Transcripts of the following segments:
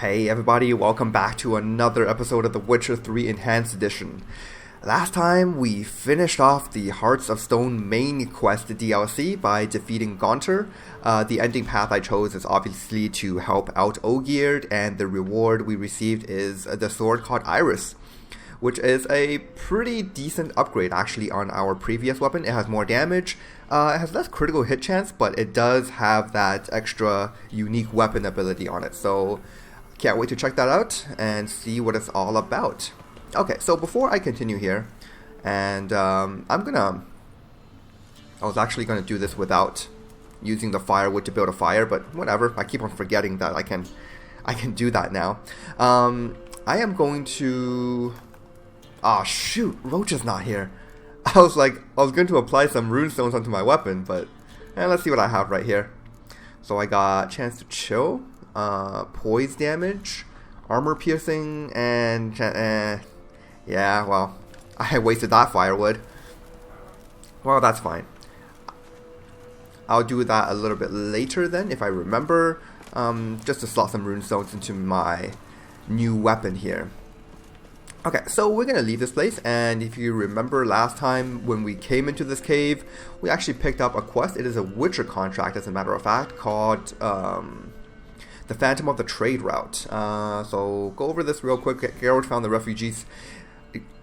Hey everybody, welcome back to another episode of the Witcher 3 Enhanced Edition. Last time we finished off the Hearts of Stone main quest DLC by defeating Gaunter. The ending path I chose is obviously to help out Ogierd, and the reward we received is the sword called Iris, which is a pretty decent upgrade actually on our previous weapon. It has more damage, it has less critical hit chance, but it does have that extra unique weapon ability on it. So can't wait to check that out and see what it's all about. Okay, so before I continue here, and I was actually gonna do this without using the firewood to build a fire, but whatever. I keep on forgetting that I can do that now. I am going to. Ah, shoot, Roach is not here. I was going to apply some runestones onto my weapon, but let's see what I have right here. So I got chance to chill, poise damage, armor piercing, and yeah, well, I wasted that firewood. Well, that's fine. I'll do that a little bit later then, if I remember, just to slot some runestones into my new weapon here. Okay, so we're going to leave this place, and if you remember last time when we came into this cave, we actually picked up a quest. It is a Witcher contract, as a matter of fact, called the Phantom of the Trade Route. So go over this real quick. Geralt found the refugees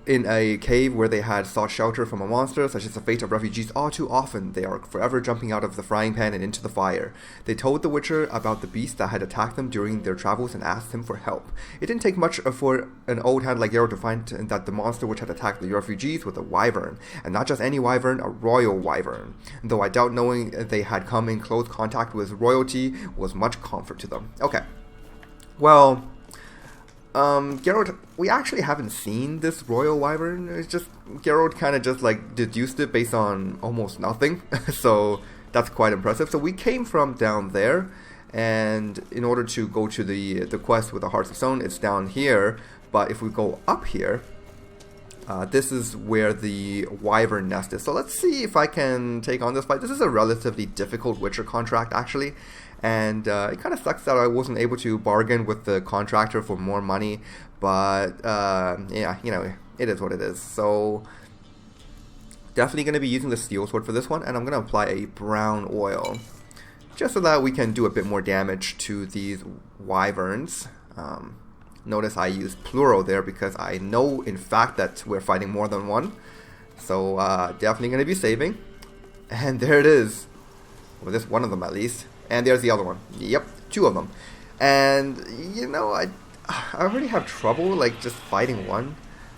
in a cave where they had sought shelter from a monster. Such as the fate of refugees all too often. They are forever jumping out of the frying pan and into the fire. They told the Witcher about the beast that had attacked them during their travels and asked him for help. It didn't take much for an old hand like Geralt to find that the monster which had attacked the refugees was a wyvern. And not just any wyvern, a royal wyvern. Though I doubt knowing they had come in close contact with royalty was much comfort to them. Okay. Well, Geralt, we actually haven't seen this royal wyvern. It's just, Geralt kind of just deduced it based on almost nothing. So that's quite impressive. So we came from down there, and in order to go to the quest with the Hearts of Stone, it's down here. But if we go up here, this is where the wyvern nest is. So let's see if I can take on this fight. This is a relatively difficult Witcher contract actually. And it kind of sucks that I wasn't able to bargain with the contractor for more money, but yeah, you know, it is what it is. So definitely going to be using the steel sword for this one, and I'm going to apply a brown oil, just so that we can do a bit more damage to these wyverns. Notice I used plural there because I know in fact that we're fighting more than one. So definitely going to be saving. And there it is. Well, this one of them at least. And there's the other one. Yep, two of them. And, you know, I already have trouble, just fighting one.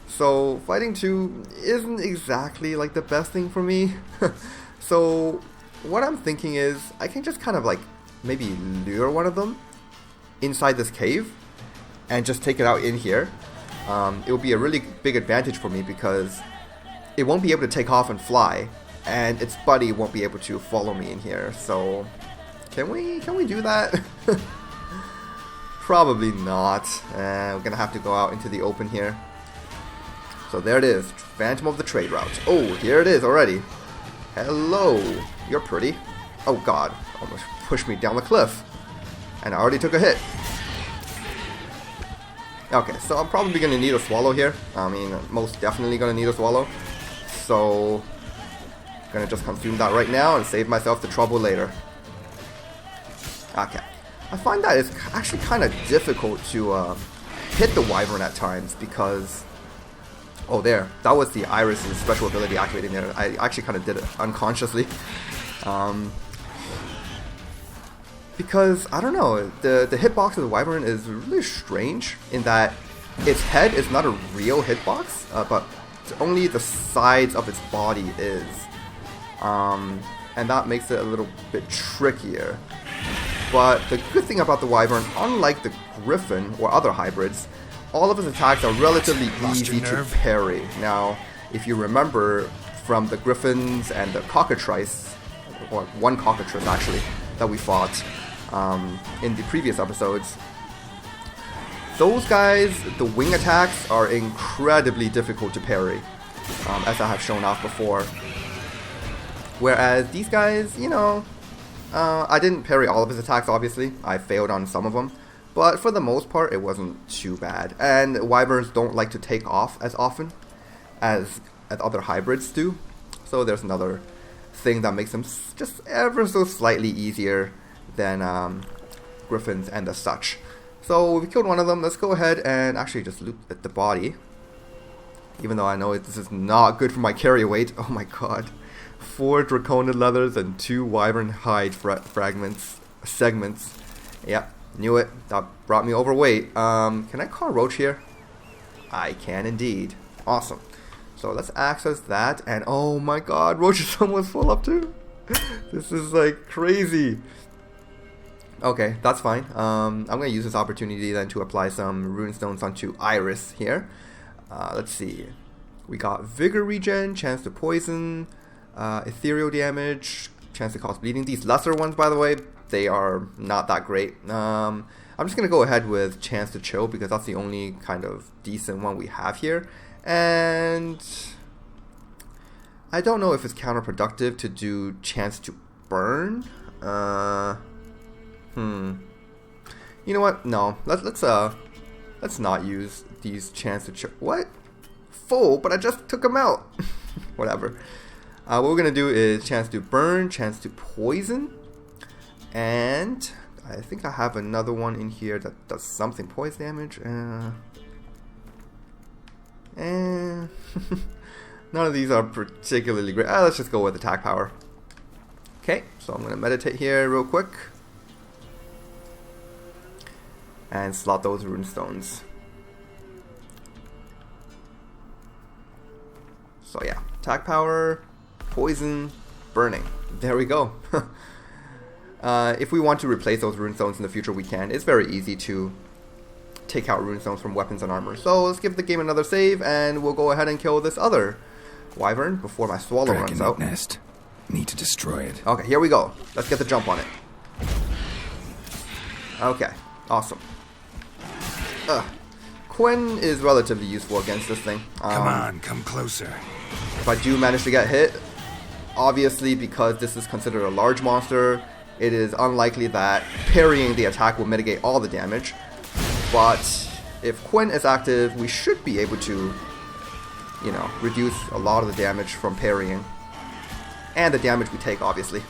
So, fighting two isn't exactly, the best thing for me. So, what I'm thinking is, I can just kind of, maybe lure one of them inside this cave and just take it out in here. It will be a really big advantage for me because it won't be able to take off and fly, and its buddy won't be able to follow me in here. So Can we do that? Probably not. We're gonna have to go out into the open here. So there it is, Phantom of the Trade Route. Oh, here it is already. Hello, you're pretty. Oh god, almost pushed me down the cliff. And I already took a hit. Okay, so I'm probably gonna need a swallow here. I mean, most definitely gonna need a swallow. So, gonna just consume that right now and save myself the trouble later. Okay, I find that it's actually kind of difficult to hit the wyvern at times because, oh there, that was the Iris's special ability activating there. I actually kind of did it unconsciously. Because, I don't know, the hitbox of the wyvern is really strange in that its head is not a real hitbox, but only the sides of its body is. And that makes it a little bit trickier. But the good thing about the wyvern, unlike the griffin or other hybrids, all of its attacks are relatively easy to parry. Now, if you remember from the griffins and the cockatrice, or one cockatrice actually, that we fought in the previous episodes, those guys, the wing attacks are incredibly difficult to parry, as I have shown off before. Whereas these guys, you know, I didn't parry all of his attacks, obviously. I failed on some of them. but for the most part, it wasn't too bad. And wyverns don't like to take off as often as other hybrids do, so there's another thing that makes them just ever so slightly easier than griffins and the such. So we killed one of them. Let's go ahead and actually just loot at the body, even though I know this is not good for my carry weight. Oh my god. 4 Draconid leathers and 2 wyvern hide segments. Yep, knew it. That brought me overweight. Can I call Roach here? I can indeed. Awesome. So let's access that, and oh my god, Roach is almost full up too. This is like crazy. Okay, that's fine. I'm gonna use this opportunity then to apply some runestones onto Iris here. Let's see. We got Vigor regen, chance to poison, ethereal damage, chance to cause bleeding. These lesser ones, by the way, they are not that great. I'm just going to go ahead with chance to chill because that's the only kind of decent one we have here. And I don't know if it's counterproductive to do chance to burn. You know what? No. Let's not use these chance to chill. What? Full, but I just took them out. Whatever. What we're gonna do is chance to burn, chance to poison, and I think I have another one in here that does something poison damage. None of these are particularly great. Let's just go with attack power. Okay, so I'm gonna meditate here real quick and slot those runestones. So yeah, attack power, poison, burning. There we go. If we want to replace those runestones in the future, we can. It's very easy to take out runestones from weapons and armor. So let's give the game another save, and we'll go ahead and kill this other wyvern before my swallow runs out. Nest. Need to destroy it. Okay, here we go. Let's get the jump on it. Okay, awesome. Quinn is relatively useful against this thing. Come on, come closer. If I do manage to get hit, obviously because this is considered a large monster, it is unlikely that parrying the attack will mitigate all the damage. But if Quinn is active, we should be able to, you know, reduce a lot of the damage from parrying. And the damage we take, obviously.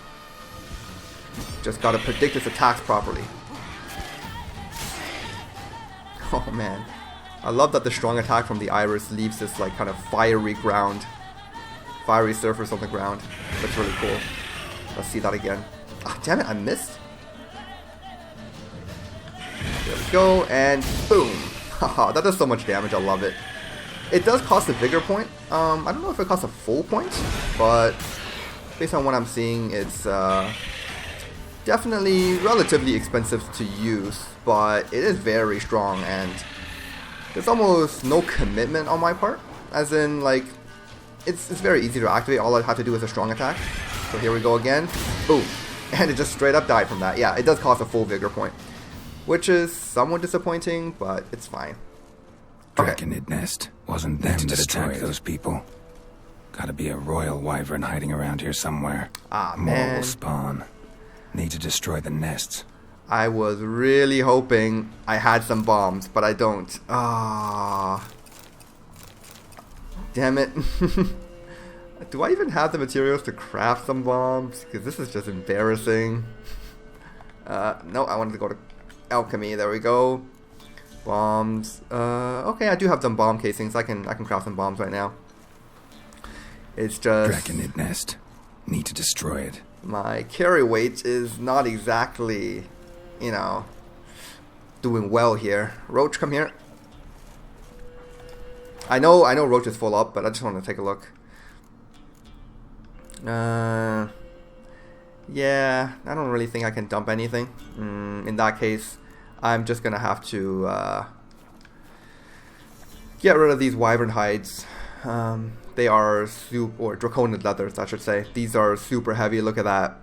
Just gotta predict its attacks properly. Oh man. I love that the strong attack from the Iris leaves this like kind of fiery surface on the ground. That's really cool. Let's see that again. Ah, damn it, I missed. There we go, and boom. Haha, that does so much damage, I love it. It does cost a Vigor point. I don't know if it costs a full point, but based on what I'm seeing, it's definitely relatively expensive to use, but it is very strong, and there's almost no commitment on my part. As in, like, it's very easy to activate. All I have to do is a strong attack. So here we go again. Boom. And it just straight up died from that. Yeah, it does cost a full Vigor point, which is somewhat disappointing, but it's fine. Draconid nest. Wasn't them that attacked those people. Gotta be a royal wyvern hiding around here somewhere. Ah, More man. will spawn. Need to destroy the nests. I was really hoping I had some bombs, but I don't. Ah. Damn it. Do I even have the materials to craft some bombs? Because this is just embarrassing. No, I wanted to go to alchemy. There we go. Bombs. Okay, I do have some bomb casings. I can craft some bombs right now. It's just Draconid nest. Need to destroy it. My carry weight is not exactly, you know, doing well here. Roach, come here. I know Roach is full up, but I just want to take a look. Yeah, I don't really think I can dump anything. In that case, I'm just gonna have to get rid of these wyvern hides. They are or Draconid leathers, I should say. These are super heavy. Look at that.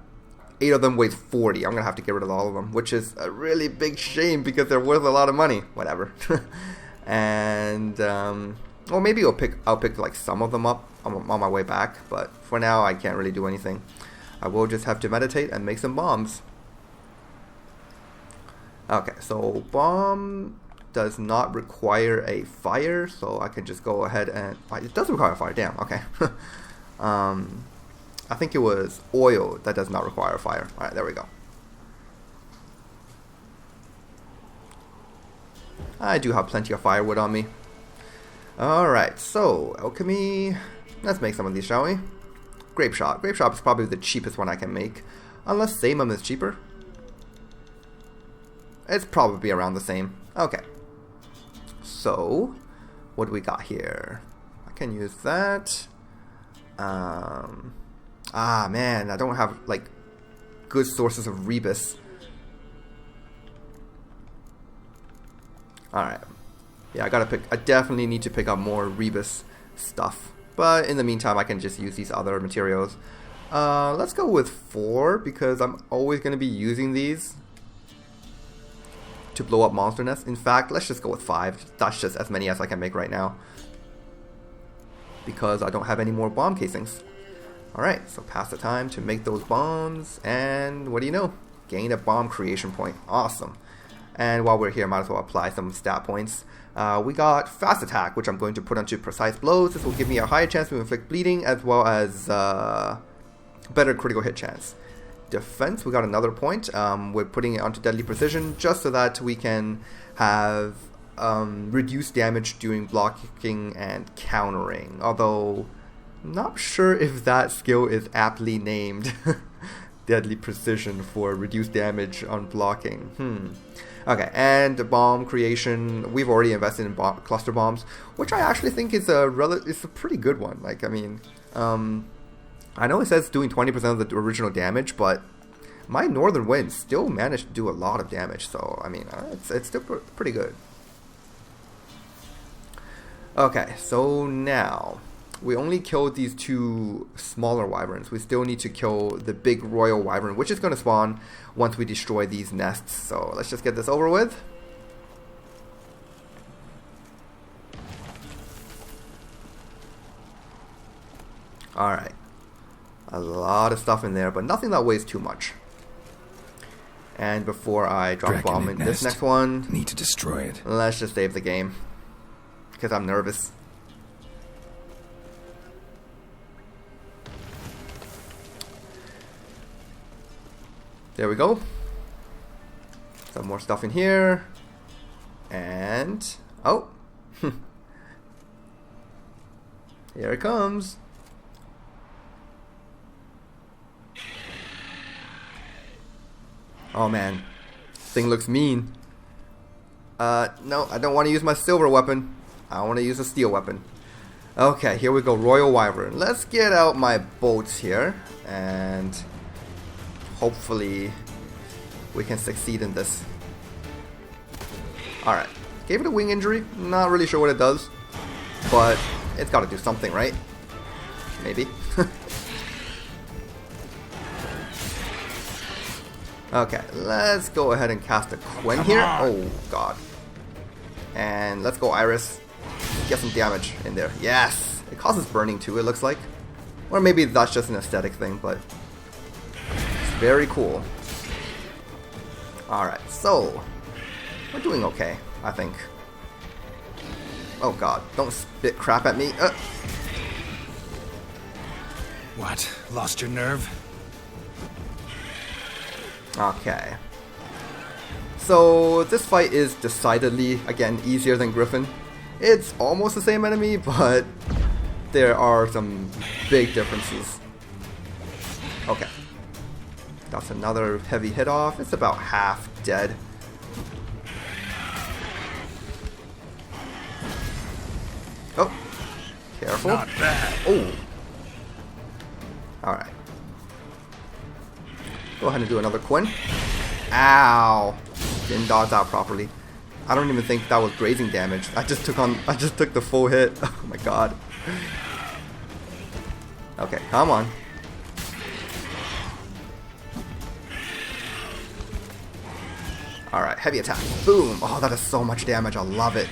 8 of them weighs 40. I'm gonna have to get rid of all of them, which is a really big shame because they're worth a lot of money. Whatever. And well, maybe I'll pick like some of them up on my way back. But for now, I can't really do anything. I will just have to meditate and make some bombs. Okay, so bomb does not require a fire, so I can just go ahead and... It does require a fire, damn, okay. I think it was oil that does not require a fire. Alright, there we go. I do have plenty of firewood on me. Alright, so alchemy. Let's make some of these, shall we? Grape shot. Grape shot is probably the cheapest one I can make. Unless Samum is cheaper. It's probably around the same. Okay. So, what do we got here? I can use that. Man, I don't have, like, good sources of rebus. Alright. Yeah, I definitely need to pick up more rebus stuff. But in the meantime, I can just use these other materials. Let's go with 4, because I'm always going to be using these to blow up monster nests. In fact, let's just go with 5. That's just as many as I can make right now, because I don't have any more bomb casings. Alright, so pass the time to make those bombs, and what do you know? Gain a bomb creation point. Awesome. And while we're here, might as well apply some stat points. We got fast attack, which I'm going to put onto precise blows. This will give me a higher chance to inflict bleeding, as well as better critical hit chance. Defense, we got another point. We're putting it onto deadly precision, just so that we can have reduced damage during blocking and countering. Although, not sure if that skill is aptly named deadly precision for reduced damage on blocking. Okay, and bomb creation. We've already invested in cluster bombs, which I actually think is a pretty good one. Like, I mean, I know it says doing 20% of the original damage, but my Northern Wind still managed to do a lot of damage. So, I mean, it's still pretty good. Okay, so now we only killed these 2 smaller wyverns. We still need to kill the big royal wyvern, which is going to spawn once we destroy these nests. So let's just get this over with. Alright. A lot of stuff in there, but nothing that weighs too much. And before I drop a bomb in this next one, need to destroy it. Let's just save the game, because I'm nervous. There we go. Some more stuff in here. And... oh! Here it comes. Oh man. Thing looks mean. No, I don't want to use my silver weapon. I want to use a steel weapon. Okay, here we go. Royal Wyvern. Let's get out my bolts here. And... hopefully we can succeed in this. Alright. Gave it a wing injury. Not really sure what it does. But it's got to do something, right? Maybe. Okay, let's go ahead and cast a Quen here. Oh, God. And let's go Iris. Get some damage in there. Yes! It causes burning too, it looks like. Or maybe that's just an aesthetic thing, but... very cool. Alright, so we're doing okay, I think. Oh god, don't spit crap at me. What? Lost your nerve? Okay. So this fight is decidedly, again, easier than Griffin. It's almost the same enemy, but there are some big differences. Okay. That's another heavy hit off. It's about half dead. Oh, careful. Not bad. Oh. Alright. Go ahead and do another Quen. Ow. Didn't dodge out properly. I don't even think that was grazing damage. I just took the full hit. Oh my god. Okay, come on. Alright, heavy attack. Boom! Oh, that is so much damage. I love it.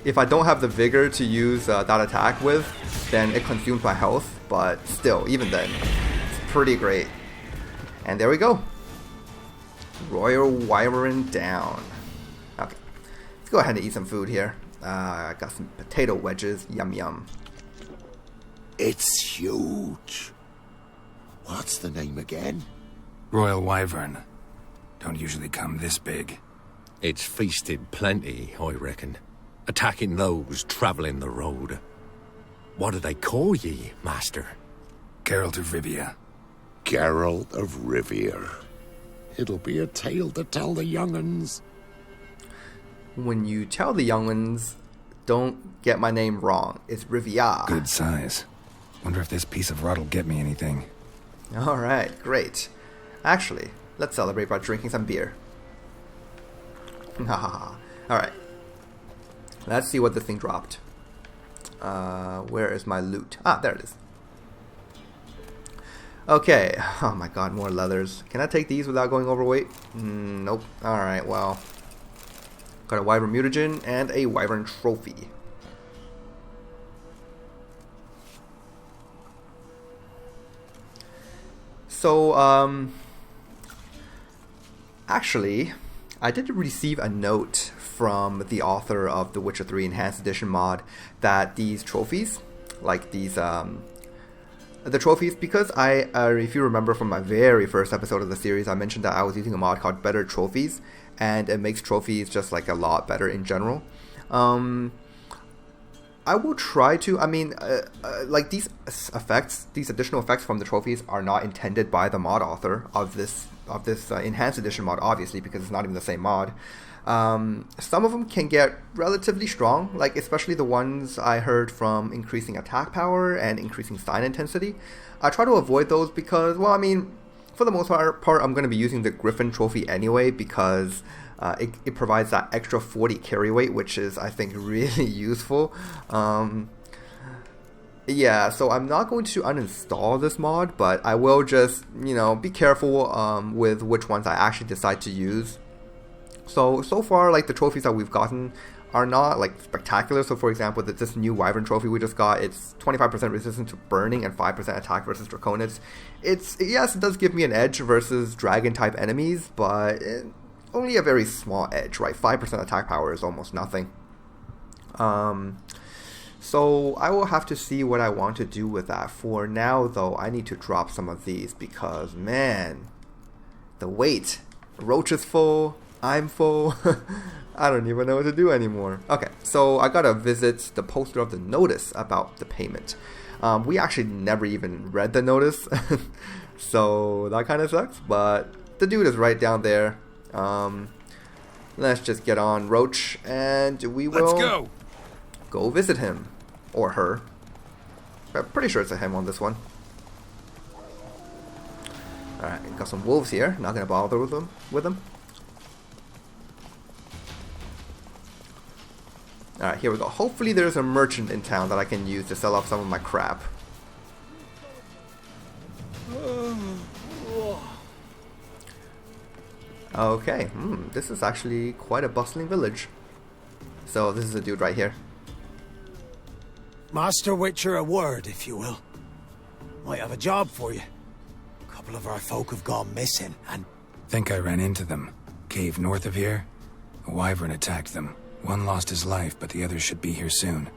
If I don't have the Vigor to use that attack with, then it consumes my health. But still, even then, it's pretty great. And there we go. Royal wyvern down. Okay, let's go ahead and eat some food here. I got some potato wedges. Yum yum. It's huge. What's the name again? Royal wyvern. Don't usually come this big. It's feasted plenty, I reckon. Attacking those travelling the road. What do they call ye, master? Geralt of Rivia. Geralt of Rivia. It'll be a tale to tell the young'uns. When you tell the young'uns, don't get my name wrong. It's Rivia. Good size. Wonder if this piece of rot'll get me anything. Alright, great. Actually, let's celebrate by drinking some beer. Haha. Alright. Let's see what this thing dropped. Where is my loot? Ah, there it is. Okay. Oh my god, more leathers. Can I take these without going overweight? Nope. Alright, well. Got a wyvern mutagen and a wyvern trophy. So, actually, I did receive a note from the author of the Witcher 3 Enhanced Edition mod that these trophies, like these, the trophies, because if you remember from my very first episode of the series, I mentioned that I was using a mod called Better Trophies, and it makes trophies just like a lot better in general. I will try to, like these effects, these additional effects from the trophies are not intended by the mod author of this Enhanced Edition mod, obviously, because it's not even the same mod. Some of them can get relatively strong, like especially the ones I heard from increasing attack power and increasing sign intensity. I try to avoid those because, well, I mean, for the most part, I'm going to be using the Griffin trophy anyway because it provides that extra 40 carry weight, which is, I think, really useful. Yeah, so I'm not going to uninstall this mod, but I will just, be careful with which ones I actually decide to use. So far, like, the trophies that we've gotten are not, like, spectacular. So, for example, this new Wyvern trophy we just got, it's 25% resistance to burning and 5% attack versus Draconids. Yes, it does give me an edge versus dragon-type enemies, but only a very small edge, right? 5% attack power is almost nothing. So I will have to see what I want to do with that. For now, though, I need to drop some of these because, man, the weight. Roach is full. I'm full. I don't even know what to do anymore. Okay, so I gotta visit the poster of the notice about the payment. We actually never even read the notice, so that kind of sucks, but the dude is right down there. Let's just get on Roach, and we will go visit him. Or her. I'm pretty sure it's a him on this one. Alright, got some wolves here. Not gonna bother with them. Alright, here we go. Hopefully there's a merchant in town that I can use to sell off some of my crap. Okay, this is actually quite a bustling village. So this is a dude right here. Master Witcher, a word, if you will. Might have a job for you. A couple of our folk have gone missing, and... Think I ran into them. Cave north of here. A wyvern attacked them. One lost his life, but the others should be here soon.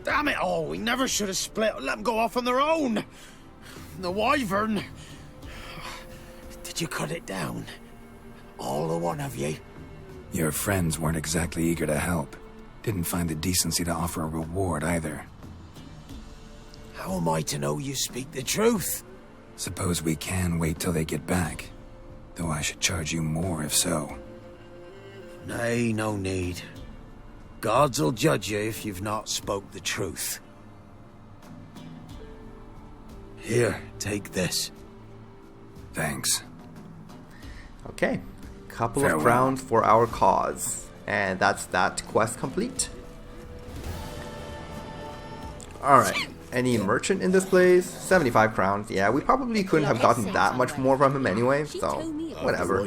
Damn it all, we never should have split. Let them go off on their own. The wyvern... Did you cut it down? All the one of ye? Your friends weren't exactly eager to help. Didn't find the decency to offer a reward either. How am I to know you speak the truth? Suppose we can wait till they get back. Though I should charge you more if so. Nay, no need. Gods'll judge you if you've not spoke the truth. Here, take this. Thanks. Okay, couple of crowns for our cause. And that's that quest complete. Alright. Any merchant in this place? 75 crowns. Yeah, we probably couldn't have gotten that much more from him anyway, so whatever.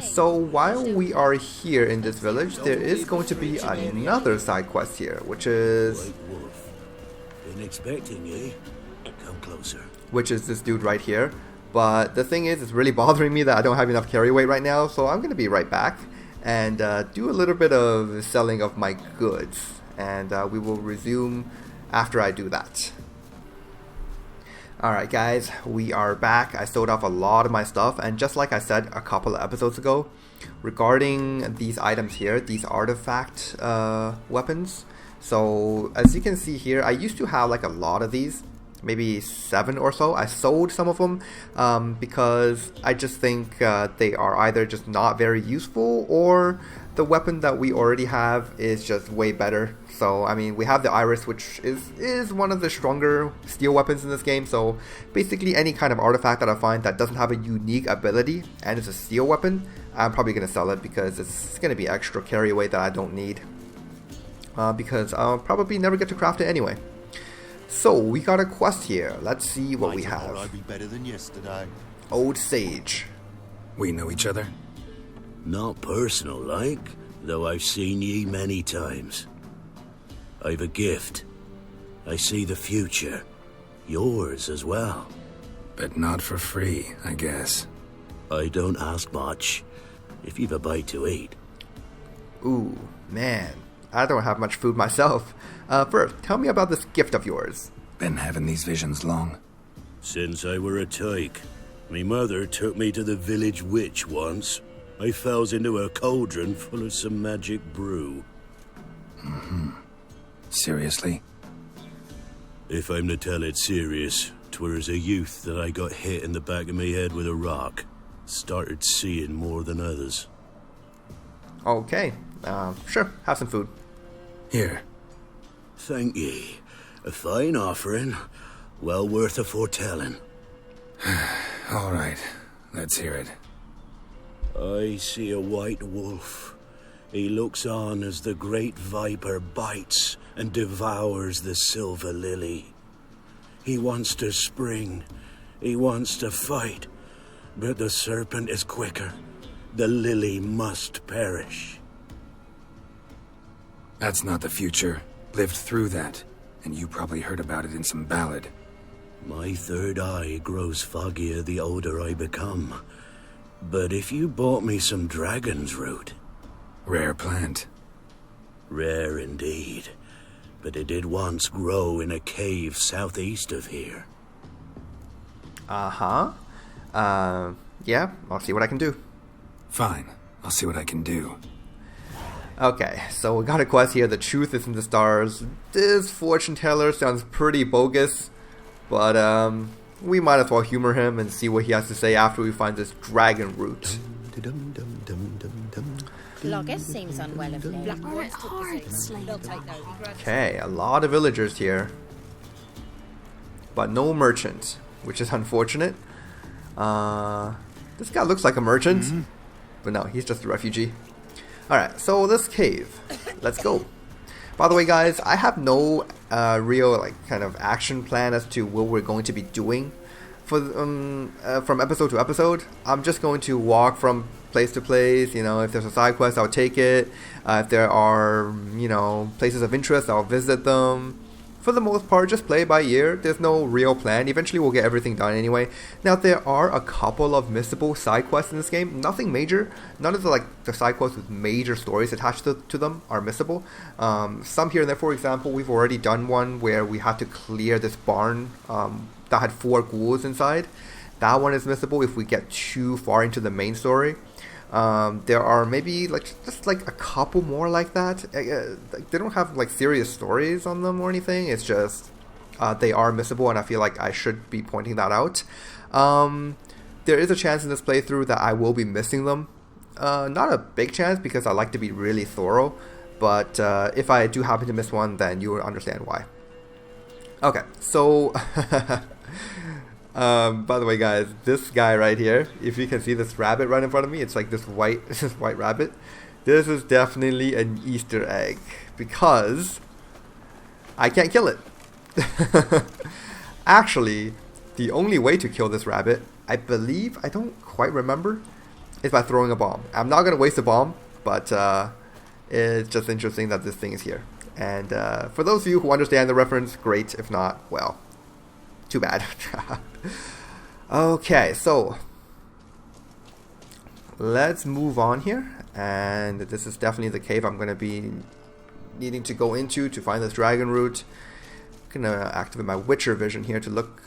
So while we are here in this village, there is going to be another side quest here, which is... Been expecting you. Come closer. Which is this dude right here. But the thing is, it's really bothering me that I don't have enough carry weight right now, so I'm going to be right back and do a little bit of selling of my goods. And we will resume after I do that. Alright guys, we are back. I sold off a lot of my stuff, and just like I said a couple of episodes ago, regarding these items here, these artifact weapons. So as you can see here, I used to have like a lot of these, maybe 7 or so. I sold some of them because I just think they are either just not very useful, or the weapon that we already have is just way better. So I mean, we have the Iris, which is one of the stronger steel weapons in this game. So basically any kind of artifact that I find that doesn't have a unique ability and it's a steel weapon, I'm probably going to sell it because it's going to be extra carry weight that I don't need, because I'll probably never get to craft it anyway. So we got a quest here. Let's see what we have. I'd be better than yesterday. Old Sage. We know each other? Not personal like, though I've seen ye many times. I've a gift. I see the future. Yours as well. But not for free, I guess. I don't ask much, if you've a bite to eat. Ooh, man. I don't have much food myself. First, tell me about this gift of yours. Been having these visions long? Since I were a tyke. Me mother took me to the village witch once. I fells into a cauldron full of some magic brew. Seriously? If I'm to tell it serious, 'twere as a youth that I got hit in the back of me head with a rock. Started seeing more than others. Okay, sure, have some food. Here. Thank ye. A fine offering. Well worth a foretelling. All right, let's hear it. I see a white wolf. He looks on as the great viper bites and devours the silver lily. He wants to spring. He wants to fight. But the serpent is quicker. The lily must perish. That's not the future. Lived through that, and you probably heard about it in some ballad. My third eye grows foggier the older I become. But if you bought me some dragon's root... Rare plant. Rare indeed. But it did once grow in a cave southeast of here. Uh-huh. Yeah, I'll see what I can do. Fine, I'll see what I can do. Okay, so we got a quest here. The truth is in the stars. This fortune teller sounds pretty bogus, but we might as well humor him and see what he has to say after we find this dragon root. Logger seems unwell of late. Okay, a lot of villagers here, but no merchant, which is unfortunate. This guy looks like a merchant, but no, he's just a refugee. Alright, so this cave. Let's go. By the way, guys, I have no real kind of action plan as to what we're going to be doing for from episode to episode. I'm just going to walk from place to place. You know, if there's a side quest, I'll take it. If there are, places of interest, I'll visit them. For the most part, just play by ear. There's no real plan. Eventually, we'll get everything done anyway. Now, there are a couple of missable side quests in this game. Nothing major. None of the side quests with major stories attached to them are missable. Some here and there, for example, we've already done one where we had to clear this barn that had 4 ghouls inside. That one is missable if we get too far into the main story. There are maybe just a couple more like that. They don't have serious stories on them or anything. It's just they are missable, and I feel like I should be pointing that out. There is a chance in this playthrough that I will be missing them. Not a big chance because I like to be really thorough, but if I do happen to miss one, then you will understand why. Okay, so by the way, guys, this guy right here, if you can see this rabbit right in front of me, it's like this white rabbit. This is definitely an Easter egg because I can't kill it. Actually, the only way to kill this rabbit, I believe, I don't quite remember, is by throwing a bomb. I'm not going to waste a bomb, but it's just interesting that this thing is here. And for those of you who understand the reference, great. If not, well, too bad. Okay, so let's move on here. And this is definitely the cave I'm going to be needing to go into to find this dragon root. I'm going to activate my Witcher vision here to look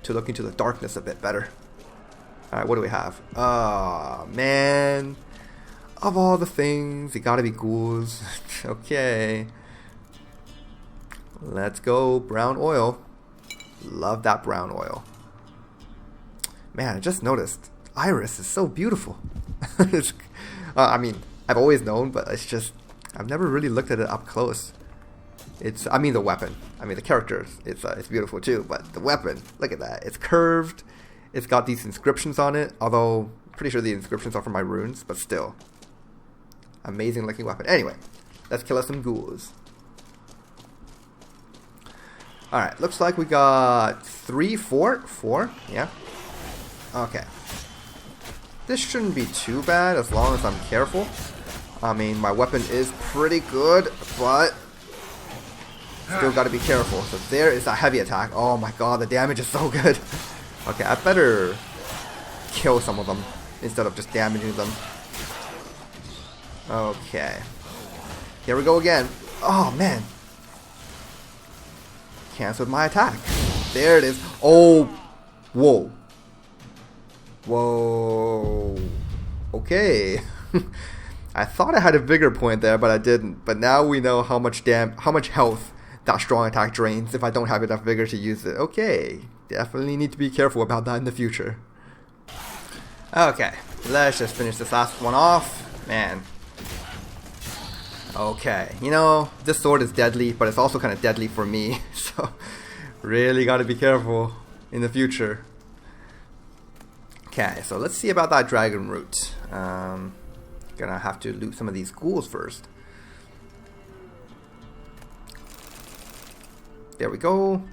into the darkness a bit better. Alright, what do we have? Oh, man. Of all the things, it gotta be ghouls. Okay. Let's go. Brown oil. Love that brown oil. Man, I just noticed. Iris is so beautiful. I mean, I've always known, but it's just, I've never really looked at it up close. I mean the weapon. I mean the characters. It's beautiful too, but the weapon, look at that. It's curved. It's got these inscriptions on it, although I'm pretty sure the inscriptions are from my runes, but still. Amazing looking weapon. Anyway, let's kill us some ghouls. Alright, looks like we got 4, yeah. Okay. This shouldn't be too bad as long as I'm careful. I mean, my weapon is pretty good, but still gotta be careful. So there is a heavy attack. Oh my god, the damage is so good. Okay, I better kill some of them instead of just damaging them. Okay. Here we go again. Oh, man. Cancelled my attack. There it is. Oh. Whoa. Whoa. Okay. I thought I had a Vigor point there, but I didn't. But now we know how much health that strong attack drains if I don't have enough Vigor to use it. Okay. Definitely need to be careful about that in the future. Okay. Let's just finish this last one off. Man. Okay, you know, this sword is deadly, but it's also kind of deadly for me, so really gotta be careful in the future. Okay, so let's see about that dragon root. Gonna have to loot some of these ghouls first. There we go.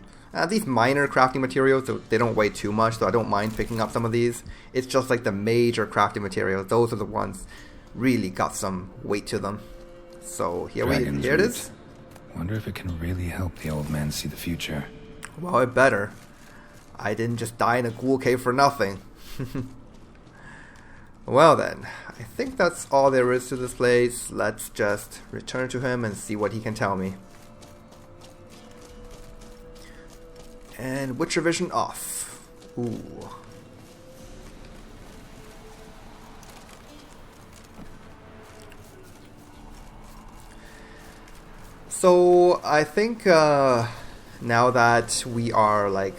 These minor crafting materials, so they don't weigh too much, so I don't mind picking up some of these. It's just like the major crafting materials, those are the ones really got some weight to them. So here it is. Wonder if it can really help the old man see the future. Well, it better. I didn't just die in a ghoul cave for nothing. Well then, I think that's all there is to this place. Let's just return to him and see what he can tell me. And Witcher vision off. Ooh. So I think now that we are like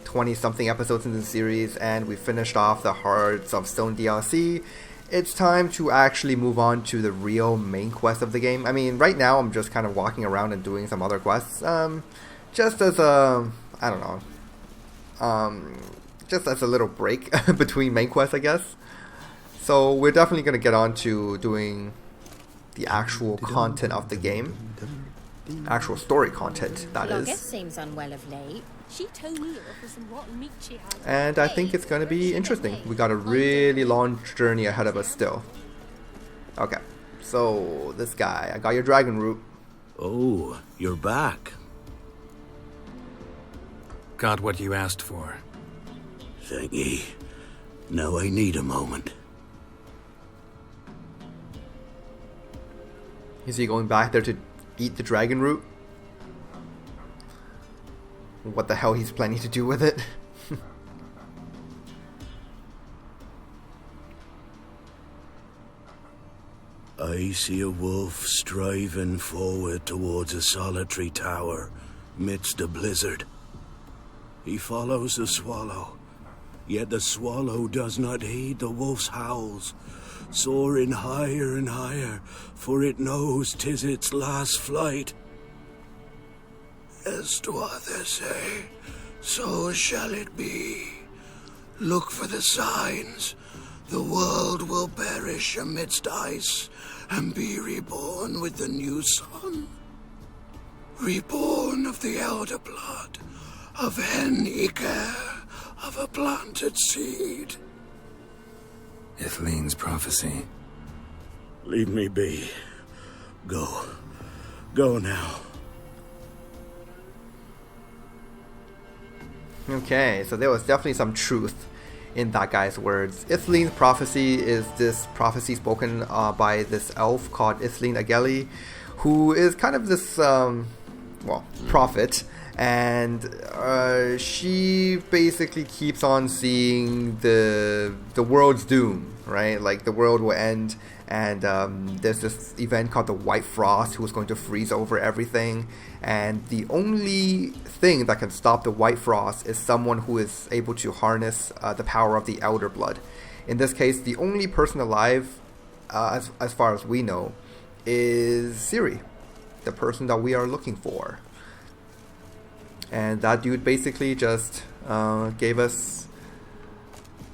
20-something episodes in the series and we finished off the Hearts of Stone DLC, it's time to actually move on to the real main quest of the game. I mean, right now I'm just kind of walking around and doing some other quests, just as a, I don't know, just as a little break between main quests, I guess. So we're definitely going to get on to doing the actual content of the game. Actual story content, that is. Longest seems unwell of late. She told me for some rotten meat she had. And I think it's going to be interesting. We got a really long journey ahead of us still. Okay, so this guy, I got your dragon root. Oh, you're back. Got what you asked for. Thank ye. Now I need a moment. Is he going back there to eat the dragon root? What the hell he's planning to do with it? I see a wolf striving forward towards a solitary tower midst a blizzard. He follows the swallow, yet the swallow does not heed the wolf's howls, soaring higher and higher, for it knows 'tis its last flight. As to others say, so shall it be. Look for the signs. The world will perish amidst ice and be reborn with the new sun. Reborn of the elder blood, of hen Iker, of a planted seed. Ithleen's prophecy. Leave me be. Go. Go now. Okay, so there was definitely some truth in that guy's words. Ithleen's prophecy is this prophecy spoken by this elf called Ithleen Ageli, who is kind of this, prophet, and she basically keeps on seeing the world's doom, right? Like, the world will end, and there's this event called the White Frost who's going to freeze over everything, and the only thing that can stop the White Frost is someone who is able to harness the power of the Elder Blood. In this case, the only person alive, as far as we know, is Ciri, the person that we are looking for. And that dude basically just gave us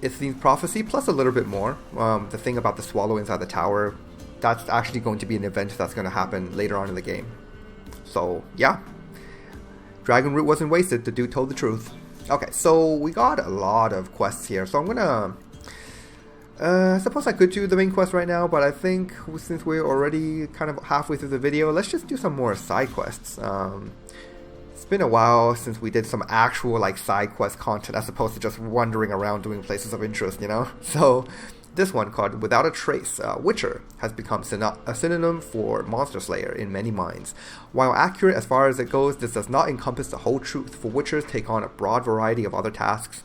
Ithleen's prophecy, plus a little bit more. The thing about the swallow inside the tower, that's actually going to be an event that's going to happen later on in the game. So, yeah. Dragon Root wasn't wasted. The dude told the truth. Okay, so we got a lot of quests here. So I'm going to... I suppose I could do the main quest right now, but I think since we're already kind of halfway through the video, let's just do some more side quests. It's been a while since we did some actual like side quest content as opposed to just wandering around doing places of interest, you know? So this one called Without a Trace, Witcher, has become a synonym for Monster Slayer in many minds. While accurate as far as it goes, this does not encompass the whole truth, for Witchers take on a broad variety of other tasks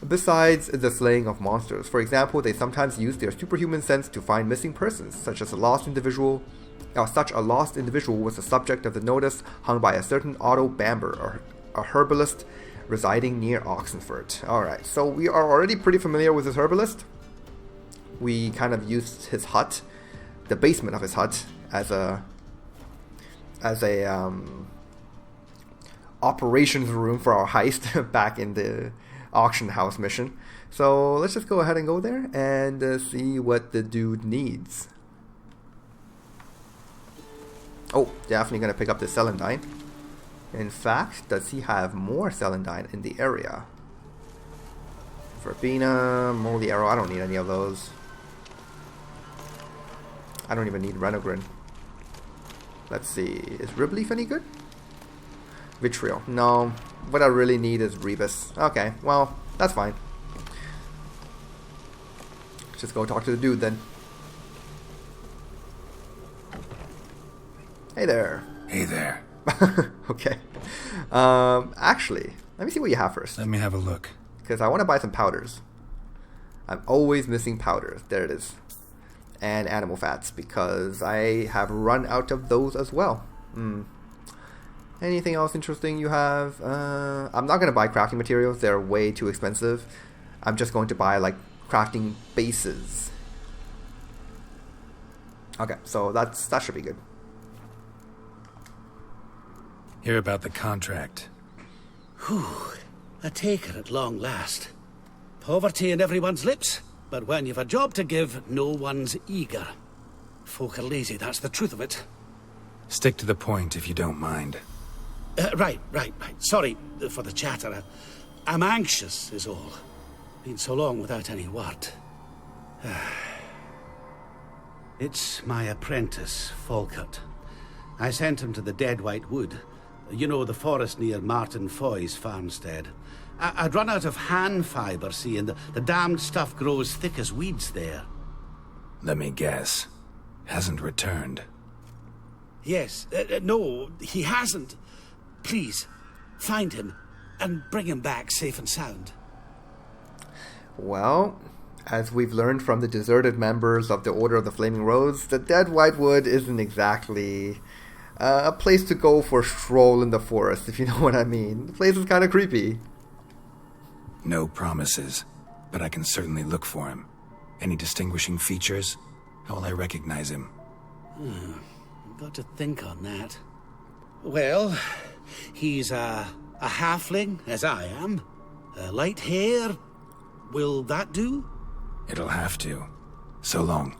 besides the slaying of monsters. For example, they sometimes use their superhuman sense to find missing persons, such a lost individual was the subject of the notice hung by a certain Otto Bamber, a herbalist residing near Oxenford. Alright, so we are already pretty familiar with this herbalist. We kind of used his hut, the basement of his hut, as a operations room for our heist back in the auction house mission. So let's just go ahead and go there and see what the dude needs. Oh, definitely going to pick up the Celandine. In fact, does he have more Celandine in the area? Verbena, Moldy Arrow, I don't need any of those. I don't even need Renogrin. Let's see, is Ribleaf any good? Vitriol, no. What I really need is Rebus. Okay, well, that's fine. Let's just go talk to the dude then. Hey there. Hey there. Okay. Actually, let me see what you have first. Let me have a look. Because I want to buy some powders. I'm always missing powders. There it is. And animal fats, because I have run out of those as well. Anything else interesting you have? I'm not going to buy crafting materials. They're way too expensive. I'm just going to buy, like, crafting bases. Okay, so that should be good. Hear about the contract. Whew, a taker at long last. Poverty in everyone's lips, but when you've a job to give, no one's eager. Folk are lazy, that's the truth of it. Stick to the point if you don't mind. Right. Sorry for the chatter. I'm anxious, is all. Been so long without any word. It's my apprentice, Falkert. I sent him to the Dead White Wood. You know, the forest near Martin Foy's farmstead. I'd run out of hand fibre, see, and the damned stuff grows thick as weeds there. Let me guess. Hasn't returned. Yes. No, he hasn't. Please, find him and bring him back safe and sound. Well, as we've learned from the deserted members of the Order of the Flaming Rose, the Dead White Wood isn't exactly a place to go for a stroll in the forest, if you know what I mean. The place is kind of creepy. No promises, but I can certainly look for him. Any distinguishing features? How will I recognize him? Got to think on that. Well, he's a halfling, as I am. Light hair. Will that do? It'll have to. So long.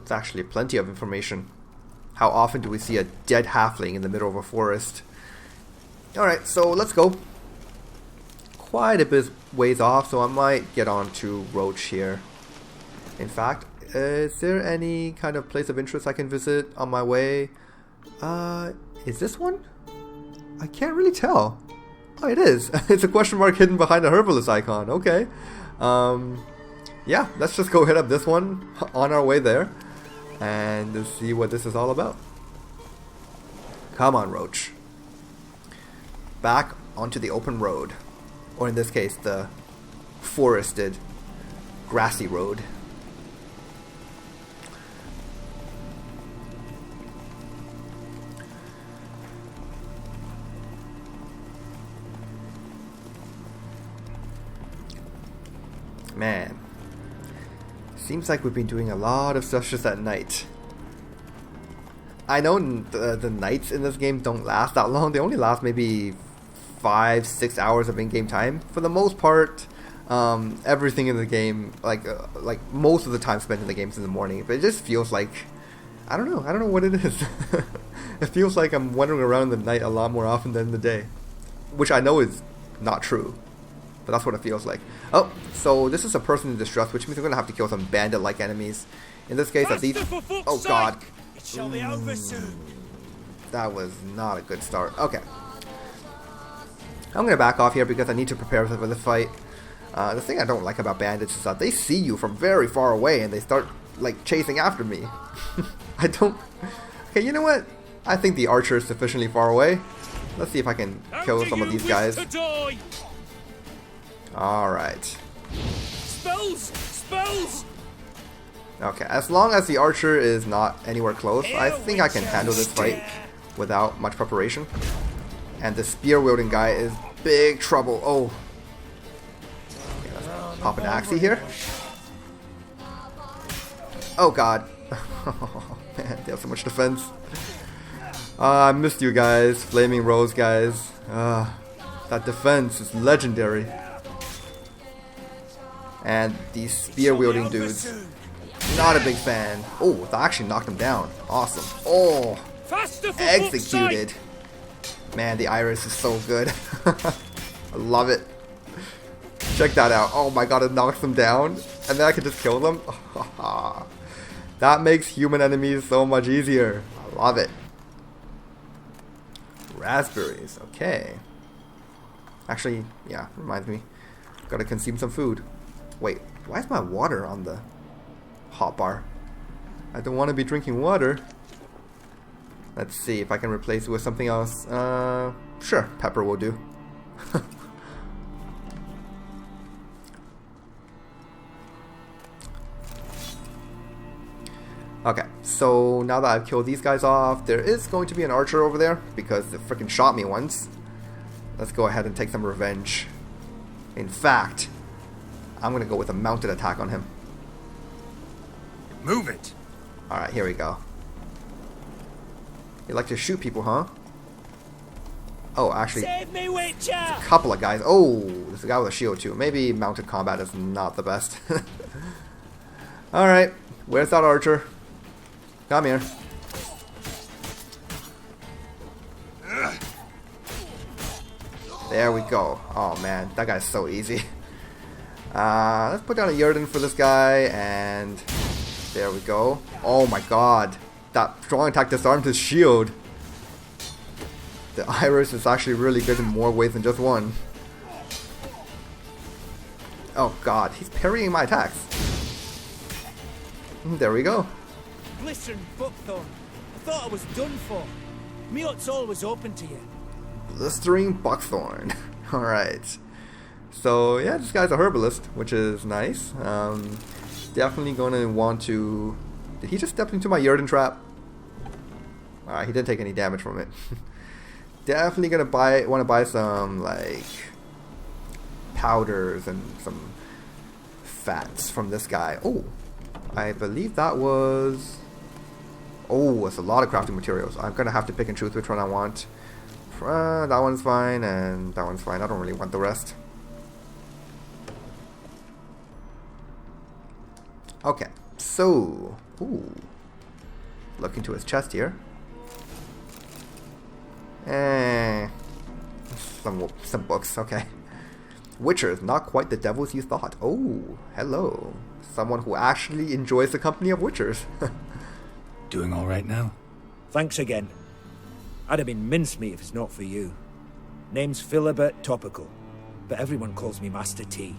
It's actually plenty of information. How often do we see a dead halfling in the middle of a forest? Alright, so let's go. Quite a bit ways off, so I might get on to Roach here. In fact, is there any kind of place of interest I can visit on my way? Is this one? I can't really tell. Oh, it is. It's a question mark hidden behind the herbalist icon. Okay. Yeah, let's just go hit up this one on our way there and see what this is all about. Come on, Roach. Back onto the open road. Or in this case, the forested, grassy road. Man, seems like we've been doing a lot of stuff just at night. I know the nights in this game don't last that long. They only last maybe 5-6 hours of in-game time. For the most part, everything in the game, like most of the time spent in the game is in the morning. But it just feels like, I don't know what it is. It feels like I'm wandering around in the night a lot more often than in the day, which I know is not true. But that's what it feels like. Oh, so this is a person in distress, which means we're going to have to kill some bandit-like enemies. In this case, at least... Oh, God. It shall be over soon. That was not a good start. Okay. I'm going to back off here because I need to prepare for the fight. The thing I don't like about bandits is that they see you from very far away and they start, like, chasing after me. I don't... Okay, you know what? I think the archer is sufficiently far away. Let's see if I can kill some of these guys. Alright. Spells! Okay, as long as the archer is not anywhere close, I think I can handle this fight without much preparation. And the spear-wielding guy is big trouble. Oh. Okay, let's pop an axe here. Oh, God. Oh, man, they have so much defense. I missed you guys. Flaming Rose guys. That defense is legendary. And these spear-wielding dudes, not a big fan. Oh, that actually knocked him down. Awesome. Oh, executed. Man, the iris is so good. I love it. Check that out. Oh my god, it knocks them down. And then I can just kill them. That makes human enemies so much easier. I love it. Raspberries. Okay. Actually, yeah, reminds me. Gotta consume some food. Wait, why is my water on the hotbar? I don't want to be drinking water. Let's see if I can replace it with something else. Sure, pepper will do. Okay, so now that I've killed these guys off, there is going to be an archer over there because they freaking shot me once. Let's go ahead and take some revenge. In fact, I'm going to go with a mounted attack on him. Move it! Alright, here we go. You like to shoot people, huh? Oh, actually, Save me, Witcher! a couple of guys. Oh, there's a guy with a shield too. Maybe mounted combat is not the best. Alright, where's that archer? Come here. There we go. Oh man, that guy's so easy. Let's put down a Yurden for this guy, and there we go. Oh my god, that strong attack disarmed his shield. The iris is actually really good in more ways than just one. Oh god, he's parrying my attacks. There we go. Blistering buckthorn. I thought I was done for. Me hut's always open to you. Blistering buckthorn. Alright. So yeah, this guy's a herbalist, which is nice. Definitely going to want to... Did he just step into my Yurden trap? Alright, he didn't take any damage from it. Definitely going to want to buy some, like, powders and some fats from this guy. Oh, I believe that was... Oh, it's a lot of crafting materials. I'm going to have to pick and choose which one I want. That one's fine, and that one's fine. I don't really want the rest. Okay, so... Ooh. Look into his chest here. Some books, okay. Witchers, not quite the devils you thought. Oh, hello. Someone who actually enjoys the company of witchers. Doing all right now? Thanks again. I'd have been mincemeat if it's not for you. Name's Philibert Topical, but everyone calls me Master T.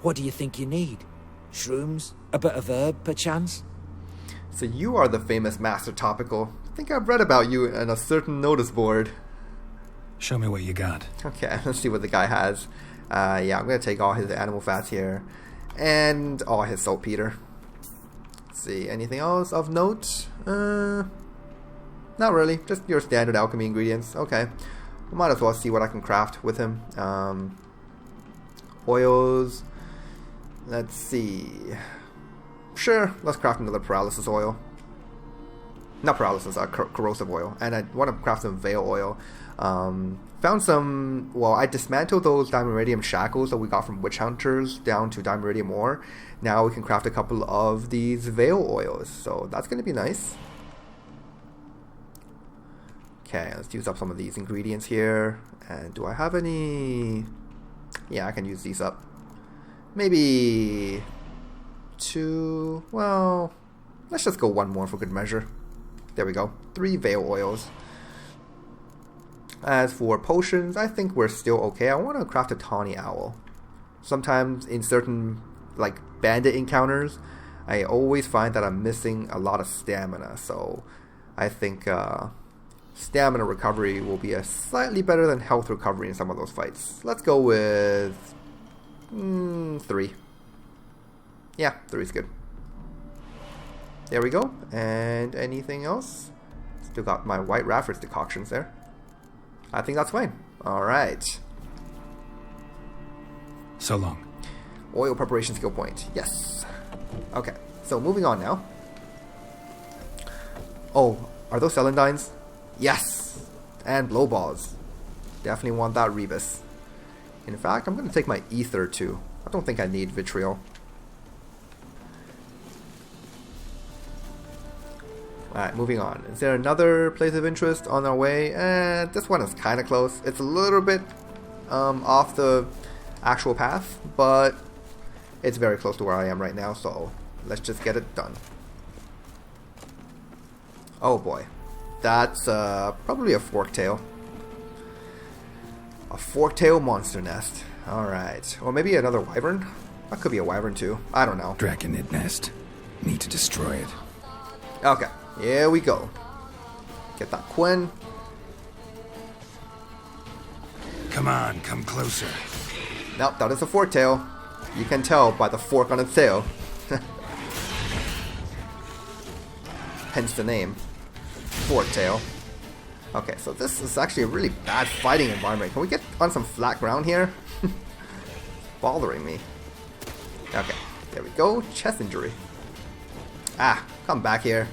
What do you think you need? Shrooms? A bit of herb, perchance? So you are the famous Master Topical. I think I've read about you in a certain notice board. Show me what you got. Okay, let's see what the guy has. Yeah, I'm going to take all his animal fats here. And all his saltpeter. Let's see, anything else of note? Not really, just your standard alchemy ingredients. Okay, we might as well see what I can craft with him. Oils. Let's see. Sure, let's craft another paralysis oil. Not paralysis, corrosive oil. And I want to craft some veil oil. Found some, well, I dismantled those diameridium shackles that we got from witch hunters down to diameridium ore. Now we can craft a couple of these veil oils, so that's going to be nice. Okay, let's use up some of these ingredients here. And do I have any? Yeah, I can use these up. Maybe 2, well, let's just go 1 more for good measure. There we go, 3 veil oils. As for potions, I think we're still okay. I want to craft a tawny owl. Sometimes in certain, like, bandit encounters, I always find that I'm missing a lot of stamina. So I think stamina recovery will be slightly better than health recovery in some of those fights. Let's go with 3. Yeah, 3 is good. There we go. And anything else? Still got my white Rafford's decoctions there. I think that's fine. Alright. So long. Oil preparation skill point. Yes. Okay. So moving on now. Oh, are those celandines? Yes. And blowballs. Definitely want that rebus. In fact, I'm going to take my ether too. I don't think I need vitriol. Alright, moving on. Is there another place of interest on our way? This one is kind of close. It's a little bit off the actual path, but it's very close to where I am right now, so let's just get it done. Oh boy. That's probably a forktail. A forktail monster nest. Alright. Or maybe another wyvern? That could be a wyvern too. I don't know. Draconid nest. Need to destroy it. Okay. Here we go. Get that Quinn. Come on, come closer. Nope, that is a forktail. You can tell by the fork on its tail. Hence the name. Forktail. Okay, so this is actually a really bad fighting environment. Can we get on some flat ground here? Bothering me. Okay, there we go. Chest injury. Ah, come back here.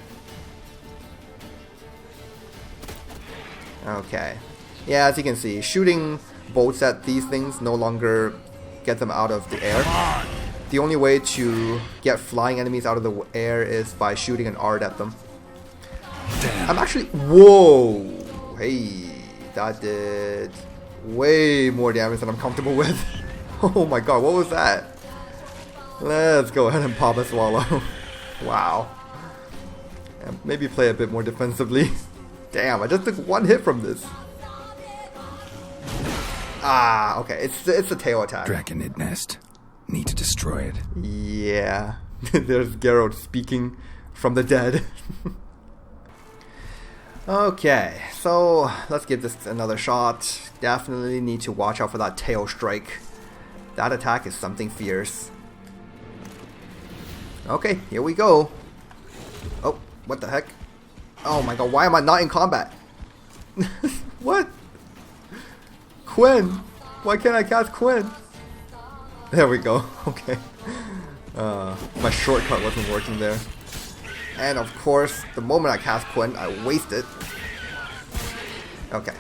Okay. Yeah, as you can see, shooting bolts at these things no longer get them out of the air. The only way to get flying enemies out of the air is by shooting an art at them. Damn. I'm actually... Whoa! Hey, that did way more damage than I'm comfortable with. Oh my god, what was that? Let's go ahead and pop a swallow. Wow. And maybe play a bit more defensively. Damn, I just took 1 hit from this. Ah, okay, it's a tail attack. Draconid nest. Need to destroy it. Yeah. There's Geralt speaking from the dead. Okay, so let's give this another shot. Definitely need to watch out for that tail strike. That attack is something fierce. Okay, here we go. Oh, what the heck? Oh my god, why am I not in combat? What? Quinn! Why can't I cast Quinn? There we go, okay. My shortcut wasn't working there. And of course, the moment I cast Quinn, I waste it. Okay.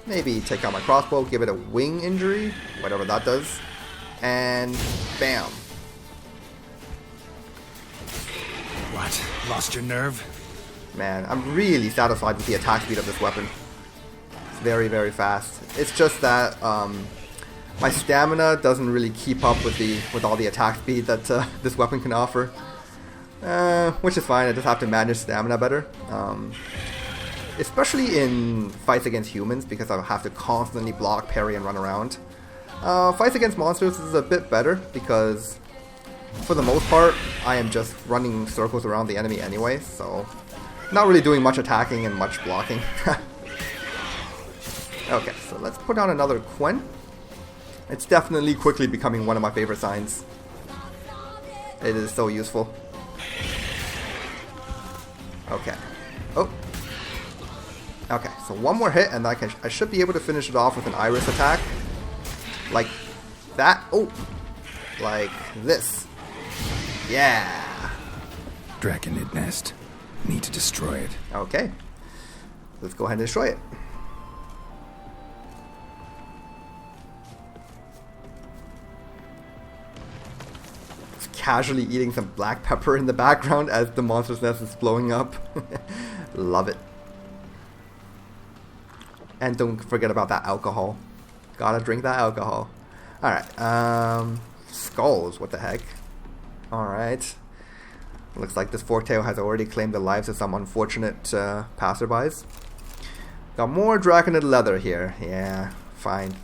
Maybe take out my crossbow, give it a wing injury, whatever that does. And bam. What? Lost your nerve? Man, I'm really satisfied with the attack speed of this weapon. It's very, very fast. It's just that my stamina doesn't really keep up with all the attack speed that this weapon can offer. Which is fine, I just have to manage stamina better. especially in fights against humans, because I have to constantly block, parry, and run around. Fights against monsters is a bit better, because for the most part, I am just running circles around the enemy anyway, so not really doing much attacking and much blocking. Okay, so let's put on another Quen. It's definitely quickly becoming one of my favorite signs. It is so useful. Okay. Oh. Okay, so one more hit and I should be able to finish it off with an iris attack. Like that. Oh. Like this. Yeah. Draconid nest. Need to destroy it. Okay. Let's go ahead and destroy it. Casually eating some black pepper in the background as the monster's nest is blowing up. Love it. And don't forget about that alcohol. Gotta drink that alcohol. Alright, skulls, what the heck. Alright. Looks like this forktail has already claimed the lives of some unfortunate passerbys. Got more Draconid leather here. Yeah, fine.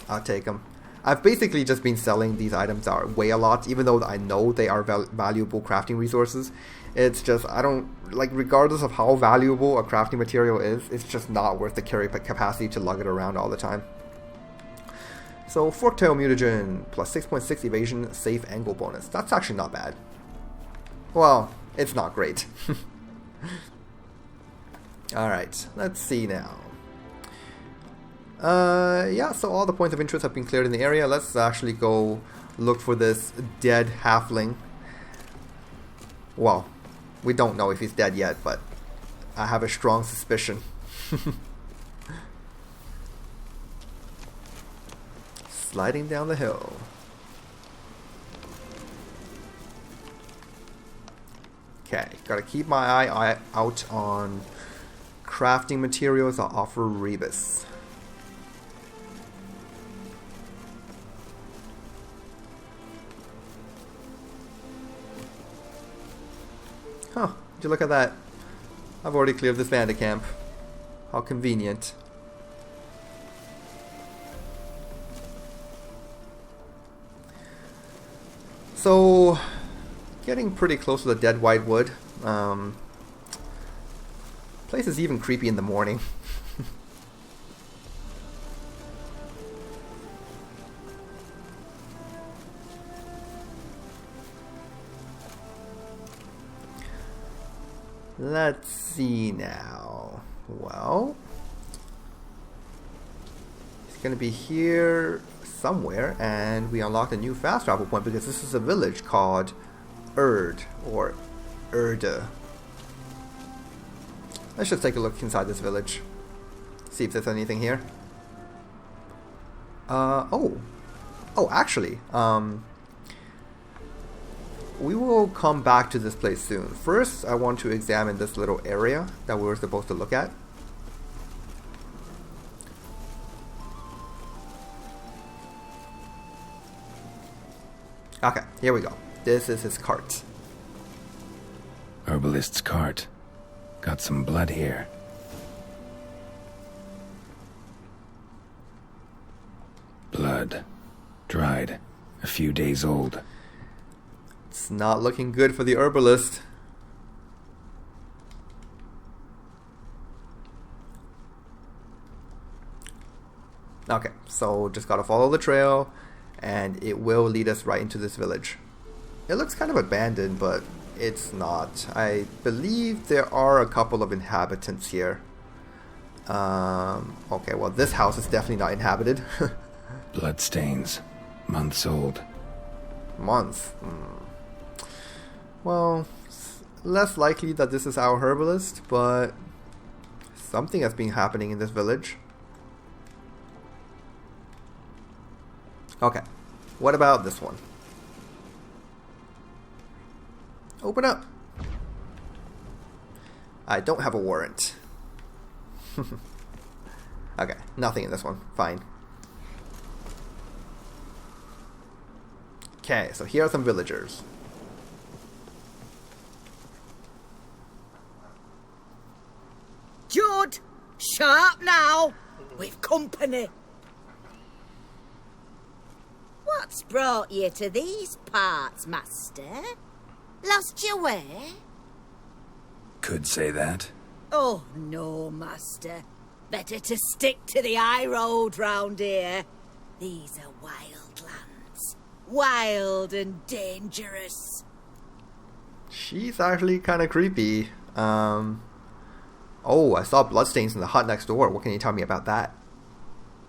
I'll take them. I've basically just been selling these items that weigh a lot, even though I know they are valuable crafting resources. It's just, I don't, like, regardless of how valuable a crafting material is, it's just not worth the carry capacity to lug it around all the time. So, Forktail Mutagen, plus 6.6 evasion, safe angle bonus. That's actually not bad. Well, it's not great. Alright, let's see now. Yeah, so all the points of interest have been cleared in the area. Let's actually go look for this dead halfling. Well, we don't know if he's dead yet, but I have a strong suspicion. Sliding down the hill. Okay, gotta keep my eye out on crafting materials that offer rebus. Huh, would you look at that? I've already cleared this bandit camp. How convenient. So, getting pretty close to the dead white wood. Place is even creepy in the morning. Let's see now. Well, it's gonna be here somewhere, and we unlocked a new fast travel point because this is a village called Erd or Erda. Let's just take a look inside this village. See if there's anything here. Oh, actually, we will come back to this place soon. First, I want to examine this little area that we were supposed to look at. Okay, here we go. This is his cart. Herbalist's cart. Got some blood here. Blood. Dried. A few days old. It's not looking good for the herbalist. Okay, so just gotta follow the trail, and it will lead us right into this village. It looks kind of abandoned, but it's not. I believe there are a couple of inhabitants here. Okay, well this house is definitely not inhabited. Bloodstains. Months old. Months? Well, less likely that this is our herbalist, but something has been happening in this village. Okay, what about this one? Open up. I don't have a warrant. Okay, nothing in this one. Fine. Okay, so here are some villagers. Jord, Sharp now! We've company. What's brought you to these parts, master? Lost your way? Could say that. Oh, no, master. Better to stick to the high road round here. These are wild lands. Wild and dangerous. She's actually kind of creepy. Oh, I saw bloodstains in the hut next door. What can you tell me about that?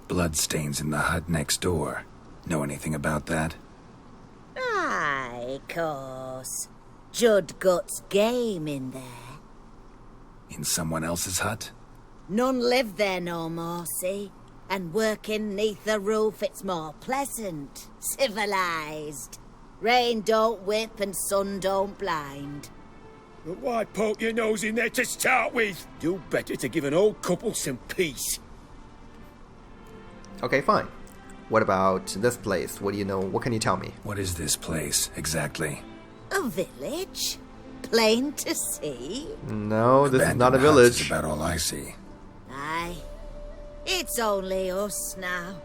Bloodstains in the hut next door. Know anything about that? Aye, course. Judd Gut's game in there. In someone else's hut? None live there no more, see? And working neath the roof, it's more pleasant, civilized. Rain don't whip and sun don't blind. But why poke your nose in there to start with? Do better to give an old couple some peace. Okay, fine. What about this place? What do you know? What can you tell me? What is this place, exactly? A village? Plain to see? No, this is Abandoned not a huts village. is about all I see. Aye. It's only us now.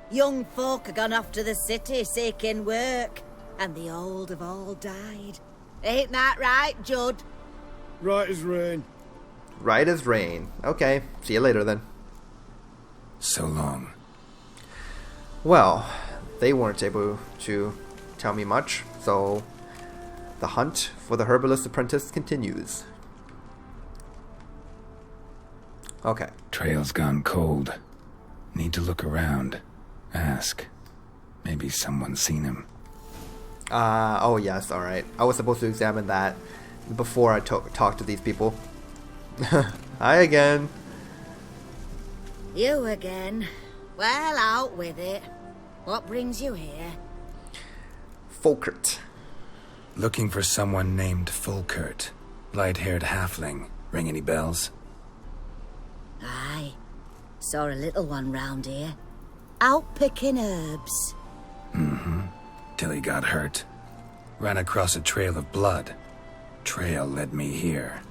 Young folk have gone off to the city seeking work, and the old have all died. Ain't that right, Judd? Right as rain. Right as rain. Okay, see you later then. So long. Well, they weren't able to tell me much, so the hunt for the herbalist apprentice continues. Okay. Trail's gone cold. Need to look around. Ask. Maybe someone's seen him. Oh yes, alright. I was supposed to examine that before I talked to these people. Hi again. You again. Well, out with it. What brings you here? Folkert. Looking for someone named Folkert. Light-haired halfling. Ring any bells? Aye. Saw a little one round here. Out picking herbs. Mm-hmm. Till he got hurt. Ran across a trail of blood. Trail led me here.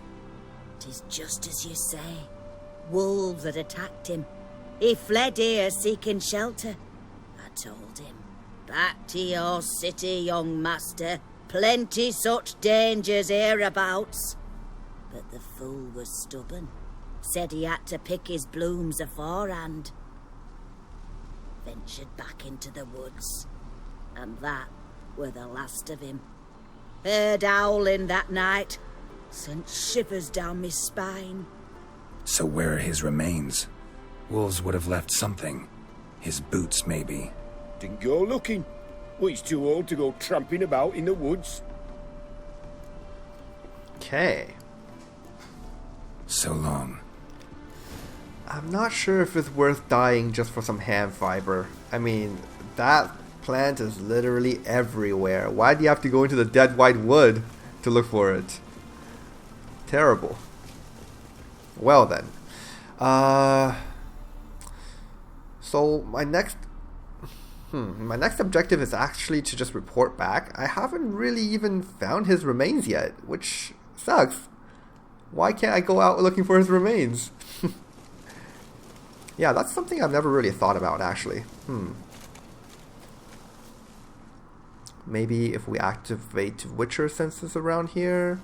'Tis just as you say. Wolves had attacked him. He fled here seeking shelter. I told him. Back to your city, young master. Plenty such dangers hereabouts. But the fool was stubborn. Said he had to pick his blooms aforehand. Ventured back into the woods. And that were the last of him. Heard howling that night. Sent shivers down my spine. So where are his remains? Wolves would have left something. His boots, maybe. Didn't go looking. Well, he's too old to go tramping about in the woods. Okay. So long. I'm not sure if it's worth dying just for some hand fiber. I mean, that plant is literally everywhere. Why do you have to go into the dead white wood to look for it? Terrible. Well then. So my next objective is actually to just report back. I haven't really even found his remains yet, which sucks. Why can't I go out looking for his remains? Yeah, that's something I've never really thought about, actually. Maybe if we activate Witcher senses around here,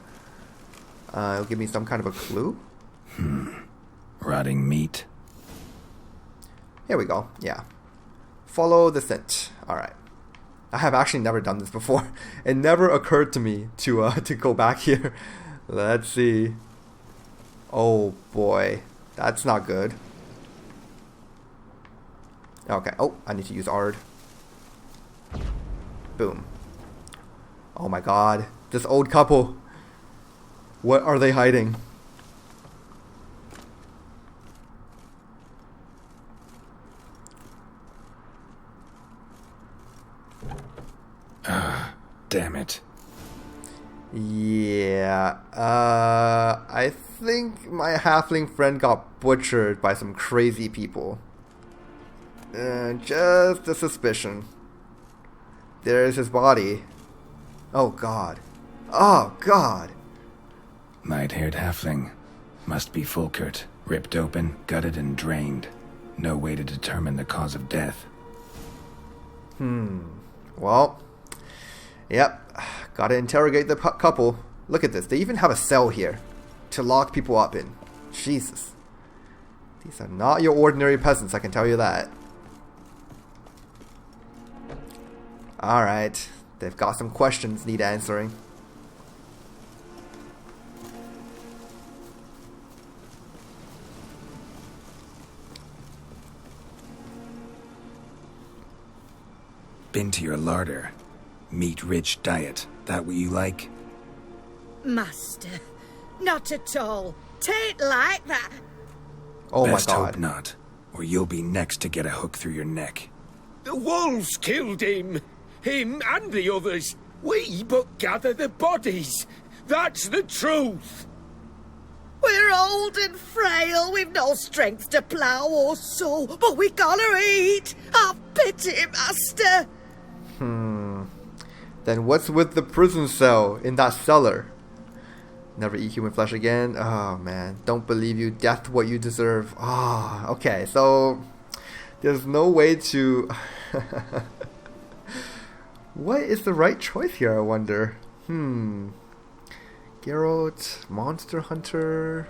it'll give me some kind of a clue. Rotting meat. Here we go, yeah. Follow the scent. Alright. I have actually never done this before. It never occurred to me to go back here. Let's see. Oh boy. That's not good. Okay. Oh, I need to use Ard. Boom. Oh my god. This old couple. What are they hiding? Damn it. Yeah. I think my halfling friend got butchered by some crazy people. Just a suspicion. There's his body. Oh god. Oh god. Light-haired halfling. Must be Folkert. Ripped open, gutted, and drained. No way to determine the cause of death. Well, yep. Gotta interrogate the couple. Look at this. They even have a cell here to lock people up in. Jesus. These are not your ordinary peasants, I can tell you that. Alright. They've got some questions need answering. Been to your larder. Meat-rich diet. That what you like? Master, not at all. Tain't like that. Oh Best my god. hope not, or you'll be next to get a hook through your neck. The wolves killed him. Him and the others. We but gather the bodies. That's the truth. We're old and frail, we've no strength to plough or sow, but we gotta eat. Have pity, master. Then what's with the prison cell in that cellar? Never eat human flesh again. Oh man, don't believe you. Death what you deserve. Ah, okay. So there's no way to. What is the right choice here? I wonder. Geralt, monster hunter,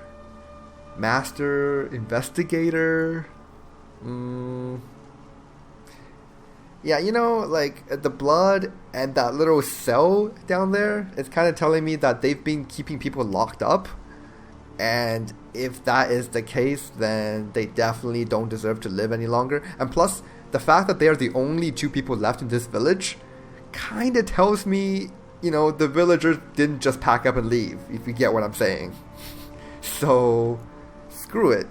master investigator. Yeah, you know, like the blood and that little cell down there, it's kind of telling me that they've been keeping people locked up. And if that is the case, then they definitely don't deserve to live any longer. And plus, the fact that they are the only two people left in this village kind of tells me, you know, the villagers didn't just pack up and leave, if you get what I'm saying. So, screw it.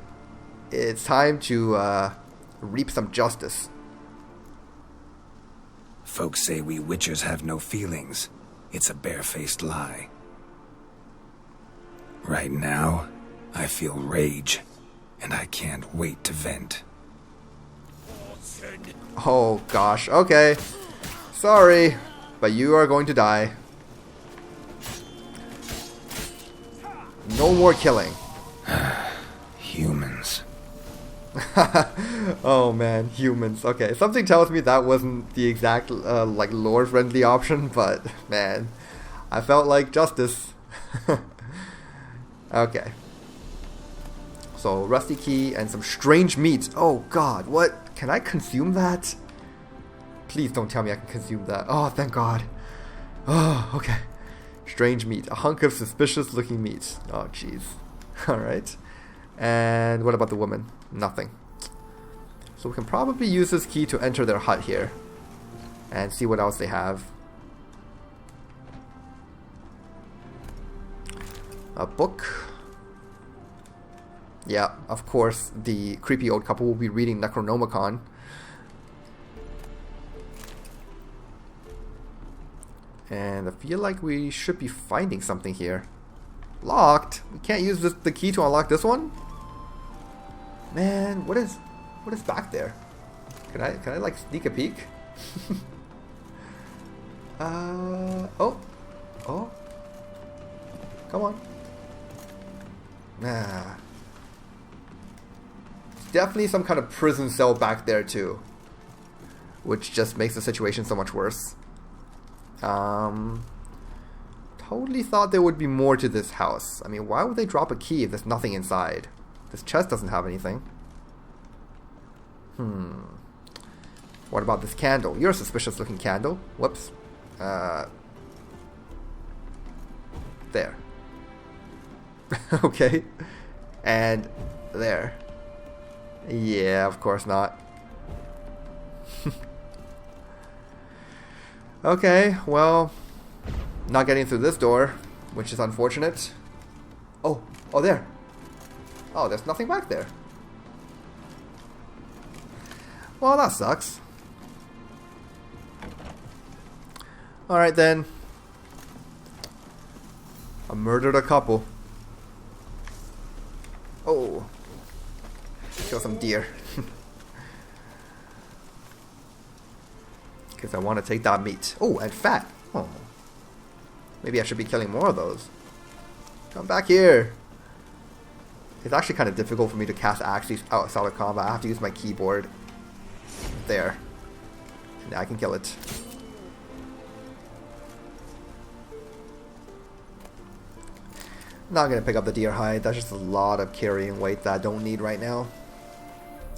It's time to reap some justice. Folks say we witchers have no feelings. It's a barefaced lie. Right now, I feel rage, and I can't wait to vent. Oh gosh, okay. Sorry, but you are going to die. No more killing. Humans. Oh man, humans. Okay, something tells me that wasn't the exact like lore-friendly option, but man, I felt like justice. Okay. So rusty key and some strange meat. Oh god, what? Can I consume that? Please don't tell me I can consume that. Oh, thank god. Oh, okay. Strange meat. A hunk of suspicious looking meat. Oh jeez. Alright. And what about the woman? Nothing. So we can probably use this key to enter their hut here and see what else they have. A book. Yeah, of course, the creepy old couple will be reading Necronomicon. And I feel like we should be finding something here. Locked? We can't use the key to unlock this one? Man, what is back there? Can I like sneak a peek? Oh. Come on. Nah. It's definitely some kind of prison cell back there too, which just makes the situation so much worse. Totally thought there would be more to this house. I mean, why would they drop a key if there's nothing inside? This chest doesn't have anything. What about this candle? You're a suspicious looking candle. Whoops. There. Okay. And there. Yeah, of course not. Okay, well, not getting through this door, which is unfortunate. Oh, there. Oh, there's nothing back there. Well, that sucks. Alright then. I murdered a couple. Oh. Kill some deer. Because I want to take that meat. Oh, and fat. Oh. Maybe I should be killing more of those. Come back here. It's actually kind of difficult for me to cast axes outside of combat. I have to use my keyboard. There. Now I can kill it. Not gonna pick up the deer hide. That's just a lot of carrying weight that I don't need right now.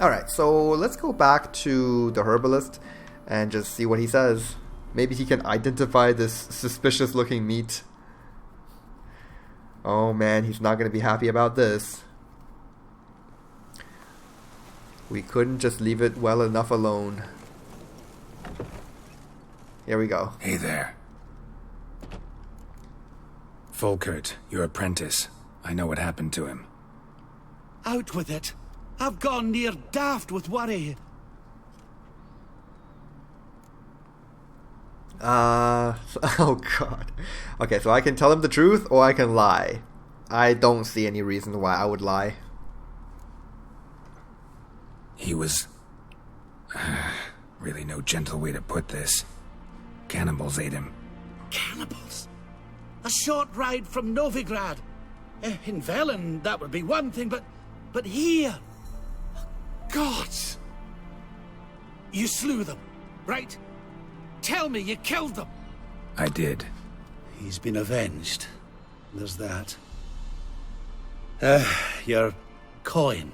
Alright, so let's go back to the herbalist and just see what he says. Maybe he can identify this suspicious looking meat. Oh man, he's not gonna be happy about this. We couldn't just leave it well enough alone. Here we go. Hey there. Volkert, your apprentice. I know what happened to him. Out with it. I've gone near daft with worry. Oh god. Okay, so I can tell him the truth or I can lie. I don't see any reason why I would lie. He was... really no gentle way to put this. Cannibals ate him. Cannibals? A short ride from Novigrad. In Velen, that would be one thing, but here... Gods! You slew them, right? Tell me you killed them. I did. He's been avenged. There's that. Your coin.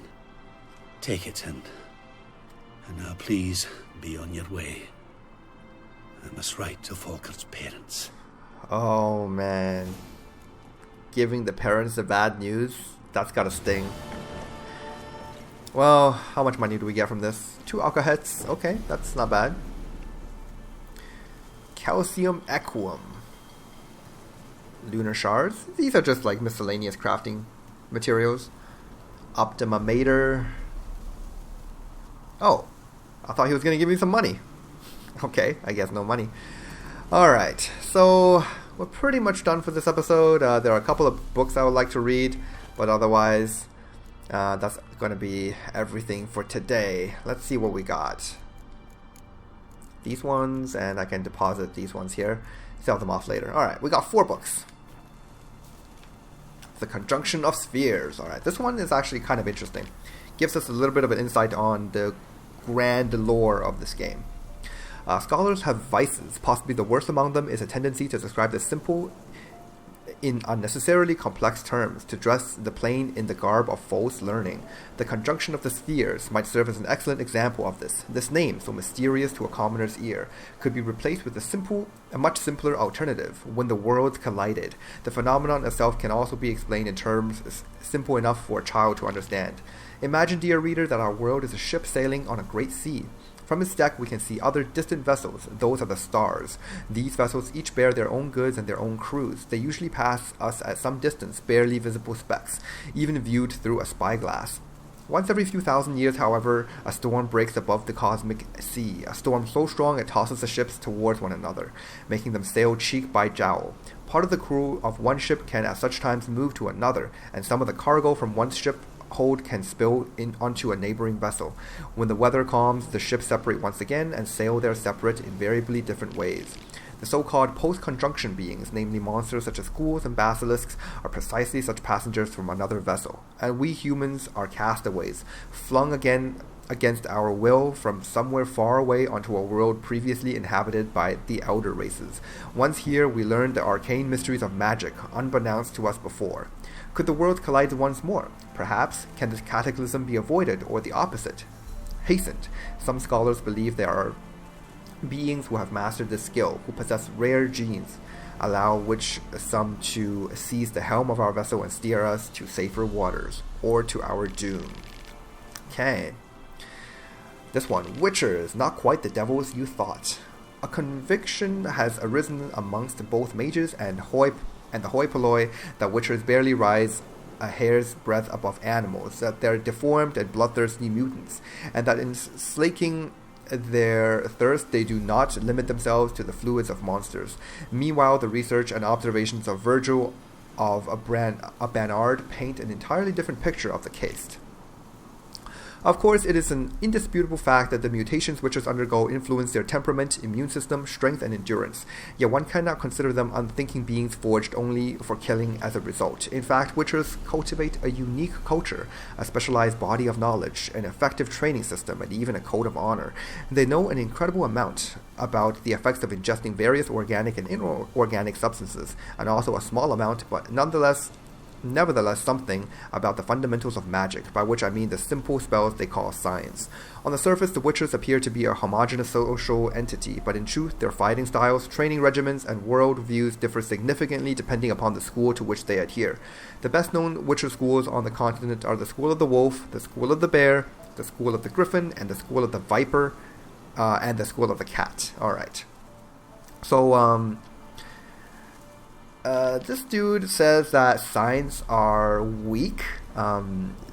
Take it and now please be on your way. I must write to Volkert's parents. Oh man. Giving the parents the bad news? That's gotta sting. Well, how much money do we get from this? 2 alcohets. Okay, that's not bad. Calcium Equum. Lunar shards. These are just like miscellaneous crafting materials. Optimator. Oh, I thought he was going to give me some money. Okay, I guess no money. Alright, so we're pretty much done for this episode. There are a couple of books I would like to read, but otherwise, that's going to be everything for today. Let's see what we got. These ones, and I can deposit these ones here. Sell them off later. Alright, we got 4 books. The Conjunction of Spheres. Alright, this one is actually kind of interesting. Gives us a little bit of an insight on the grand lore of this game. Scholars have vices. Possibly the worst among them is a tendency to describe the simple in unnecessarily complex terms, to dress the plain in the garb of false learning. The Conjunction of the Spheres might serve as an excellent example of this. This name, so mysterious to a commoner's ear, could be replaced with a much simpler alternative: when the worlds collided. The phenomenon itself can also be explained in terms simple enough for a child to understand. Imagine, dear reader, that our world is a ship sailing on a great sea. From its deck we can see other distant vessels. Those are the stars. These vessels each bear their own goods and their own crews. They usually pass us at some distance, barely visible specks, even viewed through a spyglass. Once every few thousand years, however, a storm breaks above the cosmic sea, a storm so strong it tosses the ships towards one another, making them sail cheek by jowl. Part of the crew of one ship can at such times move to another, and some of the cargo from one ship hold can spill in onto a neighboring vessel. When the weather calms, the ships separate once again and sail their separate, invariably different ways. The so-called post-conjunction beings, namely monsters such as ghouls and basilisks, are precisely such passengers from another vessel, and we humans are castaways, flung again against our will from somewhere far away onto a world previously inhabited by the elder races. Once here, we learned the arcane mysteries of magic, unbeknownst to us before. Could the worlds collide once more? Perhaps. Can this cataclysm be avoided, or the opposite? Hastened. Some scholars believe there are beings who have mastered this skill, who possess rare genes, allow which some to seize the helm of our vessel and steer us to safer waters, or to our doom. Okay. This one, Witchers, not quite the devils you thought. A conviction has arisen amongst both mages and the hoi polloi that witchers barely rise a hair's breadth above animals, that they're deformed and bloodthirsty mutants, and that in slaking their thirst they do not limit themselves to the fluids of monsters. Meanwhile, the research and observations of Virgil of a Bernard paint an entirely different picture of the case. Of course, it is an indisputable fact that the mutations witches undergo influence their temperament, immune system, strength, and endurance, yet one cannot consider them unthinking beings forged only for killing as a result. In fact, witches cultivate a unique culture, a specialized body of knowledge, an effective training system, and even a code of honor. They know an incredible amount about the effects of ingesting various organic and inorganic substances, and also a small amount, but nevertheless something about the fundamentals of magic, by which I mean the simple spells they call science. On the surface, the witches appear to be a homogeneous social entity, but in truth, their fighting styles, training regimens, and world views differ significantly depending upon the school to which they adhere. The best-known witcher schools on the continent are the School of the Wolf, the School of the Bear, the School of the Griffin, and the School of the Viper, and the School of the Cat. Alright. So, this dude says that signs are weak,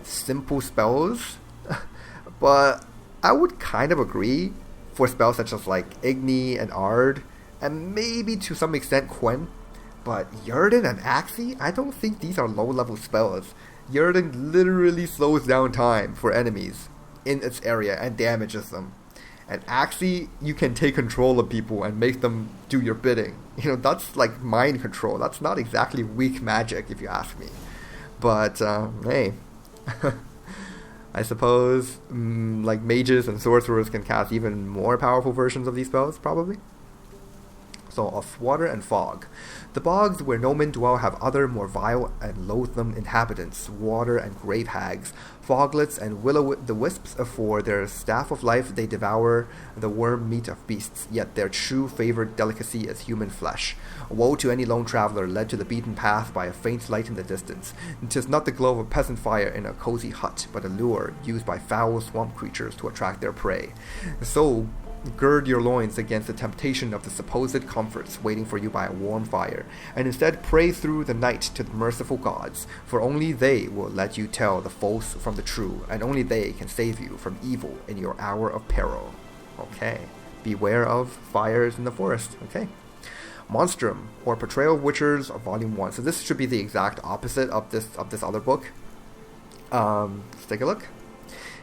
simple spells, but I would kind of agree for spells such as like Igni and Ard, and maybe to some extent Quen, but Yrden and Axii, I don't think these are low-level spells. Yrden literally slows down time for enemies in its area and damages them. And Axii, you can take control of people and make them do your bidding. You know, that's like mind control. That's not exactly weak magic, if you ask me. But, hey. I suppose, like mages and sorcerers can cast even more powerful versions of these spells, probably. So, of water and fog. The bogs where no men dwell have other more vile and loathsome inhabitants, water and grave hags, foglets and will-o'-the-wisps. For their staff of life they devour the worm meat of beasts, yet their true favored delicacy is human flesh. Woe to any lone traveler led to the beaten path by a faint light in the distance. 'Tis not the glow of a peasant fire in a cozy hut, but a lure used by foul swamp creatures to attract their prey. So gird your loins against the temptation of the supposed comforts waiting for you by a warm fire, and instead pray through the night to the merciful gods, for only they will let you tell the false from the true, and only they can save you from evil in your hour of peril. Okay. Beware of fires in the forest. Okay. Monstrum, or Portrayal of Witchers, Volume 1. So this should be the exact opposite of this other book. Let's take a look.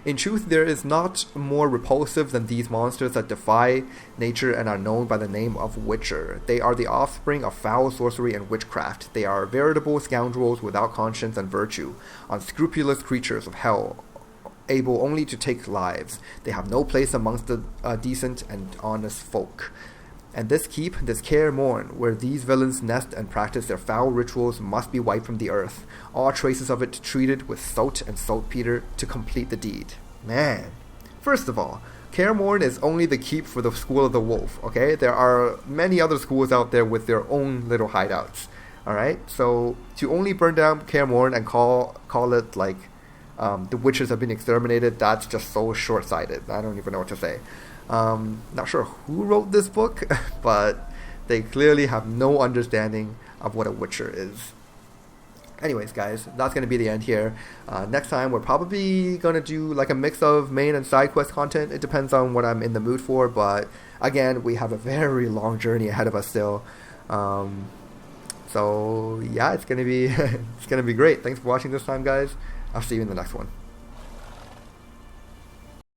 In truth, there is not more repulsive than these monsters that defy nature and are known by the name of Witcher. They are the offspring of foul sorcery and witchcraft. They are veritable scoundrels without conscience and virtue, unscrupulous creatures of hell, able only to take lives. They have no place amongst the decent and honest folk. And this keep, this Kaer Morn, where these villains nest and practice their foul rituals, must be wiped from the earth, all traces of it treated with salt and saltpeter to complete the deed. Man. First of all, Kaer Morn is only the keep for the School of the Wolf, okay? There are many other schools out there with their own little hideouts, alright? So, to only burn down Kaer Morn and call it like the witches have been exterminated, that's just so short-sighted. I don't even know what to say. Not sure who wrote this book, but they clearly have no understanding of what a witcher is. Anyways, guys, that's going to be the end here. Next time, we're probably going to do like a mix of main and side quest content. It depends on what I'm in the mood for, but again, we have a very long journey ahead of us still. So yeah, it's going to be it's going to be great. Thanks for watching this time, guys. I'll see you in the next one.